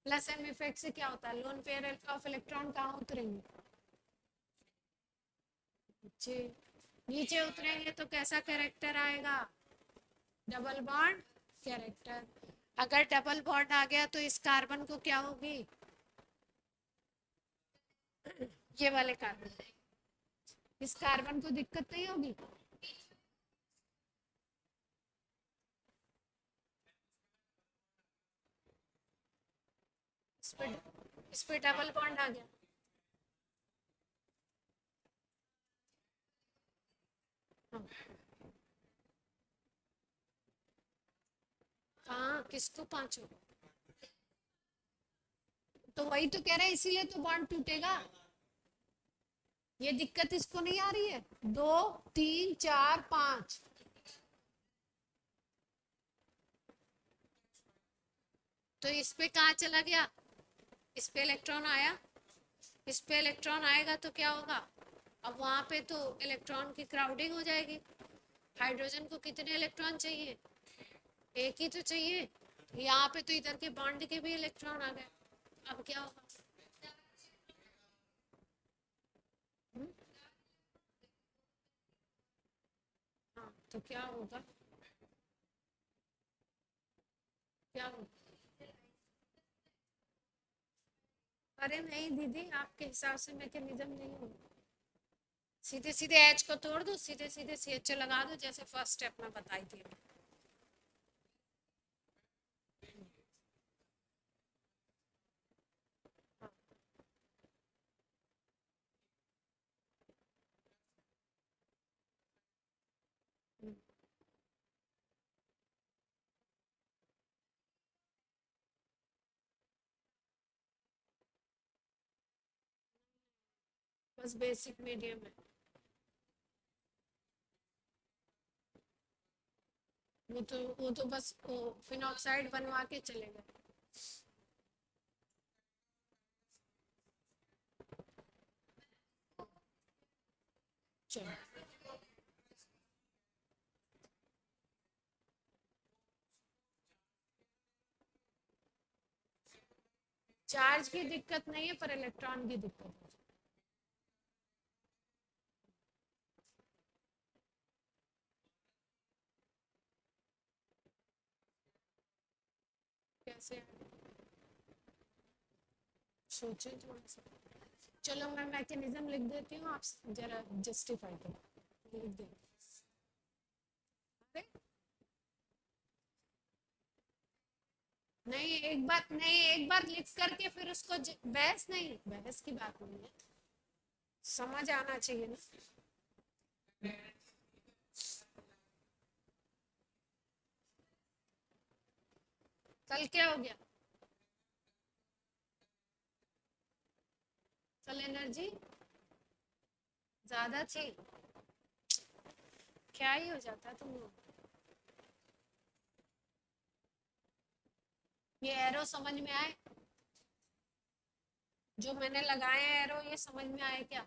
Plus M effect से क्या होता है? लोन पेयर ऑफ इलेक्ट्रॉन कहाँ उतरेंगे? नीचे। नीचे उतरेंगे तो कैसा कैरेक्टर आएगा? Double bond character. अगर डबल बॉन्ड आ गया तो इस कार्बन को क्या होगी? ये वाले कार्बन, इस कार्बन को दिक्कत नहीं होगी? इस पे डबल बॉन्ड आ गया। हाँ। हाँ, किसको पांचों? तो वही तो कह रहे हैं, इसीलिए तो बॉन्ड टूटेगा। ये दिक्कत इसको नहीं आ रही है? 2 3 4 5। तो इस पे कहाँ चला गया? इस पे इलेक्ट्रॉन आया, इस पे इलेक्ट्रॉन आएगा तो क्या होगा? अब वहां पे तो इलेक्ट्रॉन की क्राउडिंग हो जाएगी। हाइड्रोजन को कितने इलेक्ट्रॉन चाहिए? एक ही तो चाहिए। यहाँ पे तो इधर के बॉन्ड के भी इलेक्ट्रॉन आ गए। अब क्या होगा? हम्म? हाँ, तो क्या होगा? क्या होगा? अरे नहीं दीदी, आपके हिसाब से मैकेनिज्म नहीं होगा। सीधे सीधे एच को तोड़ दो, सीधे सीधे सी एच लगा दो, जैसे फर्स्ट स्टेप में बताई थी। हाँ, हम्म, बस बेसिक मीडियम है। वो तो बस वो फिनॉक्साइड बनवा के चले गए। चलो। चार्ज की दिक्कत नहीं है, पर इलेक्ट्रॉन की दिक्कत है। कैसे? सोचे थोड़ा सा। चलो मैं मैकेनिज्म लिख देती हूँ, आप जरा जस्टिफाई करो। लिख दे। नहीं, एक बार नहीं, एक बार लिख करके फिर उसको बहस नहीं, बहस की बात नहीं है। समझ आना चाहिए ना। कल क्या हो गया? कल एनर्जी ज्यादा थी। क्या ही हो जाता तुम लोग। ये एरो समझ में आए? जो मैंने लगाए हैं एरो, ये समझ में आए क्या?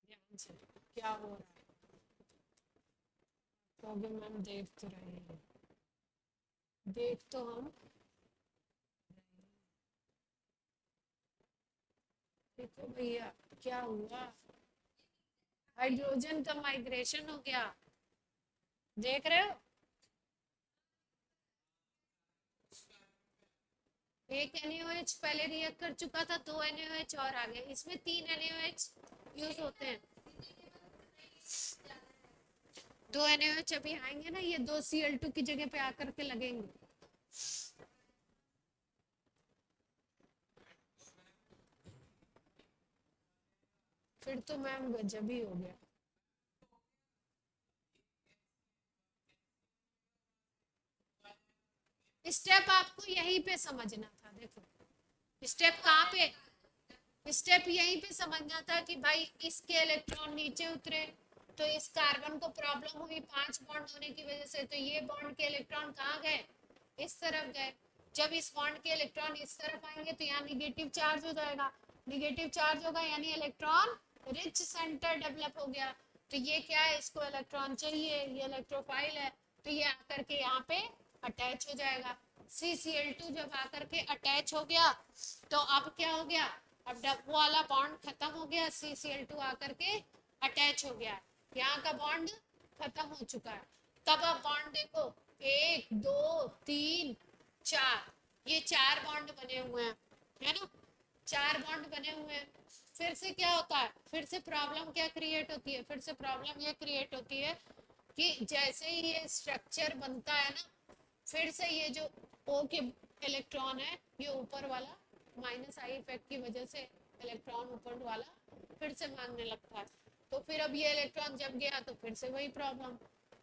ध्यान से। क्या हो रहा है? तो अभी मैम देख तो रहे हैं। देख तो हम। देखो भैया, क्या हुआ? हाइड्रोजन का माइग्रेशन हो गया। देख रहे हो? एक NaOH पहले रिएक्ट कर चुका था, 2 NaOH और आ गए, इसमें 3 NaOH यूज होते हैं। 2 NaOH अभी आएंगे ना, ये 2 Cl2 की जगह पे आकर के लगेंगे। फिर तो मैम गजब ही हो गया। स्टेप आपको यहीं पे समझना था, देखो स्टेप कहाँ पे, स्टेप यहीं पे समझना था कि भाई इसके इलेक्ट्रॉन नीचे उतरे तो इस कार्बन को प्रॉब्लम हुई 5 बॉन्ड होने की वजह से, तो ये बॉन्ड के इलेक्ट्रॉन कहाँ गए, इस तरफ गए। जब इस बॉन्ड के इलेक्ट्रॉन इस तरफ आएंगे तो यहाँ निगेटिव चार्ज हो जाएगा, निगेटिव चार्ज होगा यानी इलेक्ट्रॉन रिच सेंटर डेवलप हो गया। तो ये क्या है, इसको इलेक्ट्रॉन चाहिए, ये इलेक्ट्रोफाइल है, तो ये आकर के यहाँ पे अटैच हो जाएगा। CCl2 जब आकर के अटैच हो गया तो अब क्या हो गया, अब वो वाला बॉन्ड खत्म हो गया, CCl2 आकर के अटैच हो गया, यहाँ का बॉन्ड खत्म हो चुका है। तब अब बॉन्ड देखो, 1 2 3 4, ये 4 बॉन्ड बने हुए हैं, है ना, 4 बॉन्ड बने हुए हैं। फिर से क्या होता है, फिर से प्रॉब्लम क्या क्रिएट होती है, फिर से प्रॉब्लम ये क्रिएट होती है कि जैसे ही ये स्ट्रक्चर बनता है ना, फिर से ये जो O के इलेक्ट्रॉन है ये ऊपर वाला माइनस आई इफेक्ट की वजह से इलेक्ट्रॉन ऊपर वाला फिर से मांगने लगता है। तो फिर अब ये इलेक्ट्रॉन जब गया तो फिर से वही प्रॉब्लम,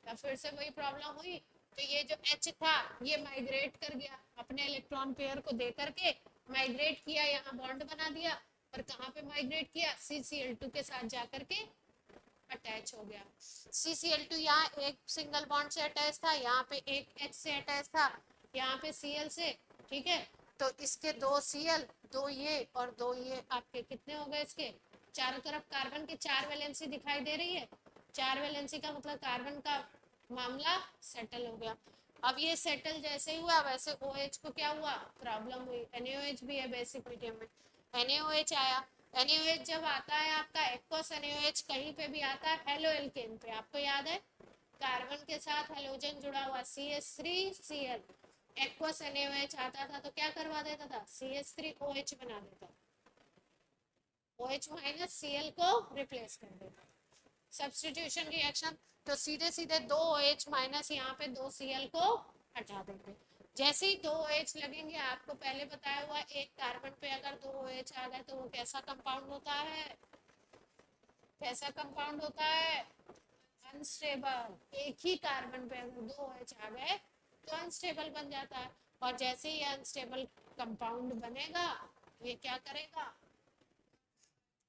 या फिर से वही प्रॉब्लम हुई, तो ये जो H था ये माइग्रेट कर गया, अपने इलेक्ट्रॉन पेयर को दे करके माइग्रेट किया, यहाँ बॉन्ड बना दिया, और कहाँ पे माइग्रेट किया, CCl2 के साथ जाकर के अटैच हो गया। CCl2 यहाँ एक सिंगल बॉन्ड से अटैच था, यहाँ पे एक H से अटैच था, यहाँ पे Cl से, ठीक है। तो इसके 2 Cl, 2 ये और 2 ये, आपके कितने हो गए, इसके चारों तरफ कार्बन की 4 वैलेंसी दिखाई दे रही है। 4 वैलेंसी का मतलब कार्बन का मामला सेटल हो गया। अब ये सेटल जैसे ही हुआ वैसे OH को क्या हुआ, प्रॉब्लम हुई। NaOH भी है बेसिक मीडियम में, NaOH आया। NaOH जब आता है आपका एक्वस NaOH कहीं पे भी आता है हेलो एल्केन पे, आपको याद है कार्बन के साथ हेलोजन जुड़ा हुआ CH3Cl, एक्वस NaOH आता था तो क्या करवा देता था, CH3OH बना देता, OH माइनस Cl को रिप्लेस कर देता, सब्स्टिट्यूशन रिएक्शन। तो सीधे सीधे 2 OH माइनस यहाँ पे 2 Cl को हटा देंगे। जैसे ही 2 OH लगेंगे, आपको पहले बताया हुआ एक कार्बन पे अगर 2 OH आ गए तो वो कैसा कंपाउंड होता है, कैसा कंपाउंड होता है, अनस्टेबल। एक ही कार्बन पे अगर 2 OH आ गए तो अनस्टेबल बन जाता है, और जैसे ही अनस्टेबल कंपाउंड बनेगा ये क्या करेगा,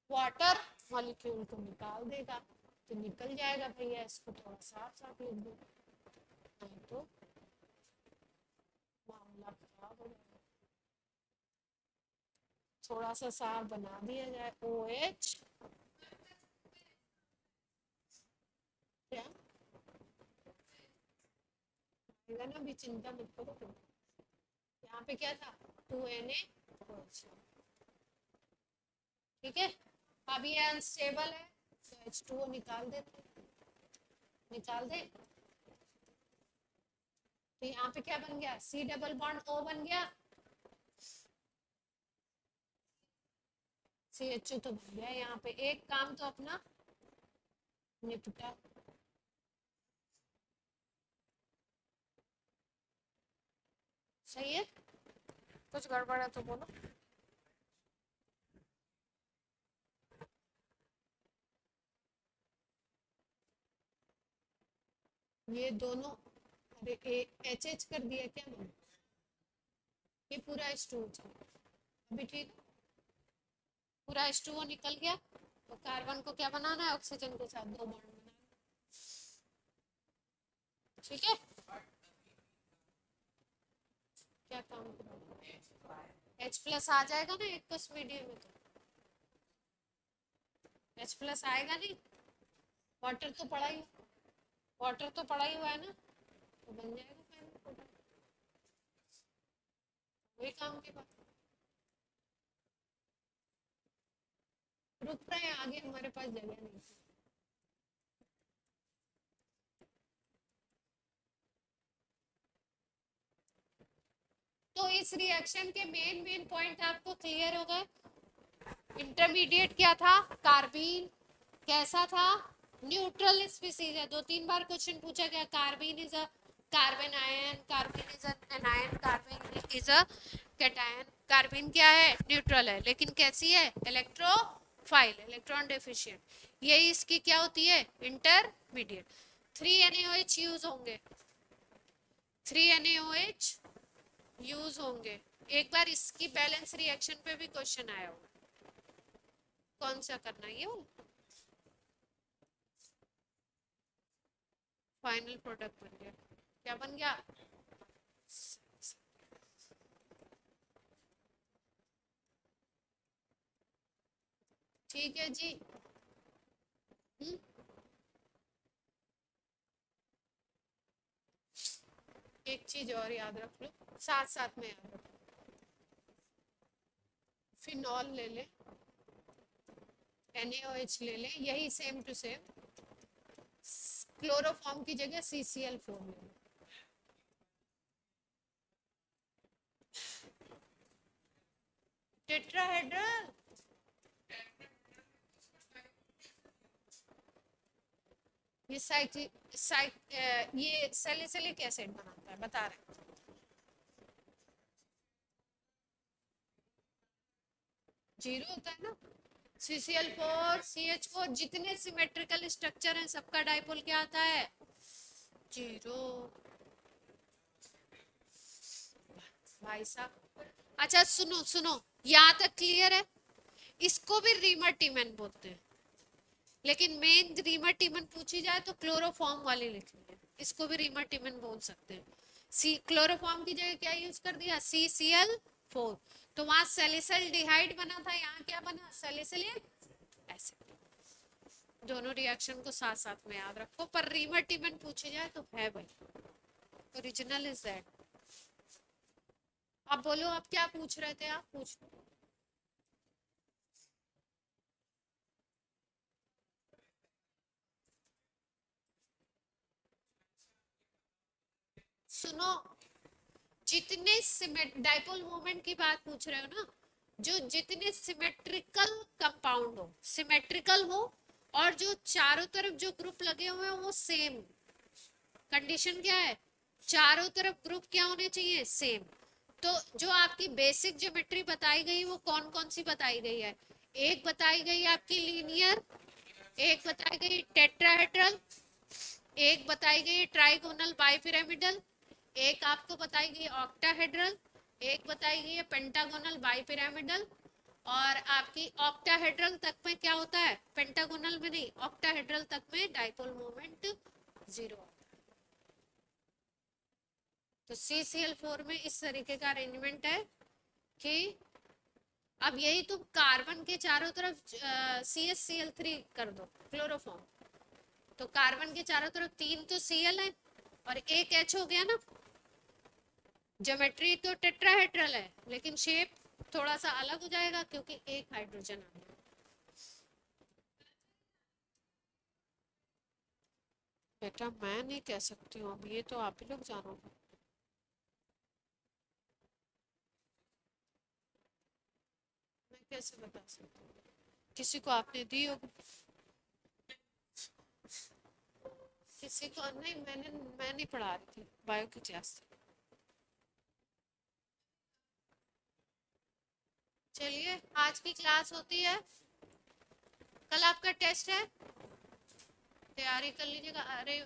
वाटर मॉलिक्यूल को निकाल देगा। तो निकल जाएगा भैया, इसको थोड़ा साफ साफ लिख दो, नहीं तो मामला खराब हो जाएगा। थोड़ा सा साफ बना दिया जाए, OH क्या आएगा ना, भी चिंता मत करो तुम। यहाँ पे क्या था, 2Na OH, ठीक है। अब ये अनस्टेबल है तो H2O निकाल देते, निकाल दे। तो यहाँ पे क्या बन गया, C डबल बॉन्ड O बन गया, CHO तो बन गया। यहाँ पे एक काम तो अपना निपटा। सही है, कुछ गड़बड़ है तो बोलो। ये दोनों, अरे HH कर दिया क्या मैंने, ये पूरा H2O चला, अभी ठीक, पूरा H2O निकल गया। तो कार्बन को क्या बनाना है, ऑक्सीजन के साथ 2 बॉन्ड बनाना, ठीक है। क्या काम करोगे, H प्लस आ जाएगा ना एक तो मीडियम में, तो H प्लस आएगा नहीं, वाटर तो पड़ा ही, वाटर तो पड़ा ही हुआ है ना, तो बन जाएगा फाइनल, वही काम की बात। रुक रहे हैं आगे, हमारे पास जगह नहीं। तो इस रिएक्शन के मेन पॉइंट आपको क्लियर हो गए। इंटरमीडिएट क्या था, कार्बीन कैसा था, न्यूट्रल स्पीसीज है। 2-3 बार क्वेश्चन पूछा गया, carbene is a carbon ion, carbon is an ion, carbon is a cation. Carbon क्या है, न्यूट्रल है, लेकिन कैसी है, इलेक्ट्रोफाइल, इलेक्ट्रॉन डेफिशिएंट। यही इसकी क्या होती है, इंटरमीडिएट। 3NaOH यूज होंगे, 3NaOH यूज होंगे। एक बार इसकी बैलेंस रिएक्शन पे भी क्वेश्चन आया होगा, कौन सा करना है, ये फाइनल प्रोडक्ट बन गया, क्या बन गया, ठीक है जी। हुँ? एक चीज और याद रख लो, साथ साथ में याद रखो, फिनॉल ले ले, NaOH ले ले, यही सेम टू सेम, क्लोरोफॉर्म की जगह CCl4 ले ले। टेट्राहेड्रल, ये ये सैलिसिलिक एसिड बनाता है, बता रहे हैं। जीरो होता है ना, CCl4 CH4, जितने सिमेट्रिकल स्ट्रक्चर हैं सबका डाइपोल क्या आता है, जीरो। भाई साहब, अच्छा सुनो सुनो, यहाँ तक क्लियर है। इसको भी रीमर टीमन बोलते हैं, लेकिन मेन रीमर टीमन पूछी जाए तो क्लोरोफॉर्म वाली लिखनी है, इसको भी रीमर टीमन बोल सकते हैं। सी क्लोरोफॉर्म की जगह क्या यूज कर दिया, CCl4, तो वहां सैलिसिल डिहाइड बना था, यहाँ क्या बना, सैलिसिलिक एसिड। दोनों रिएक्शन को साथ साथ में याद रखो, पर रीमर टीमन पूछी जाए तो है भाई, ओरिजिनल इज दैट। अब बोलो, आप क्या पूछ रहे थे, आप पूछ। सुनो, जितने डाइपोल मोमेंट की बात पूछ रहे हो ना, जो जितने सिमेट्रिकल कंपाउंड हो, सिमेट्रिकल हो, और जो चारों तरफ जो ग्रुप लगे हुए हैं वो सेम, कंडीशन क्या है, चारों तरफ ग्रुप क्या होने चाहिए, सेम। तो जो आपकी बेसिक ज्योमेट्री बताई गई वो कौन कौन सी बताई गई है, एक बताई गई आपकी लीनियर, एक बताई गई टेट्राहेड्रल, एक बताई गई ट्राइगोनल बाइपिरामिडल, एक आपको बताई गई ऑक्टाहेड्रल, एक बताई गई है पेंटागोनल बाइपिरामिडल। और आपकी ऑक्टाहेड्रल तक में क्या होता है, पेंटागोनल में नहीं, ऑक्टाहेड्रल तक में डाइपोल मोमेंट जीरो। तो CCl4 में इस तरीके का अरेंजमेंट है कि अब यही तुम कार्बन के चारों तरफ CH-Cl3 कर दो, क्लोरोफॉर्म, तो कार्बन के चारों तरफ 3 तो Cl है और एक H हो गया ना। ज्योमेट्री तो टेट्राहेड्रल है, लेकिन शेप थोड़ा सा अलग हो जाएगा क्योंकि एक हाइड्रोजन आ गया। बेटा मैं नहीं कह सकती हूँ, अब ये तो आप ही लोग जानोगे। मैं कैसे बता सकती हूँ, किसी को आपने दी होगी, किसी को नहीं, मैं नहीं पढ़ा रही थी बायो की क्लास। चलिए, आज की क्लास होती है, कल आपका टेस्ट है, तैयारी कर लीजिएगा। अरे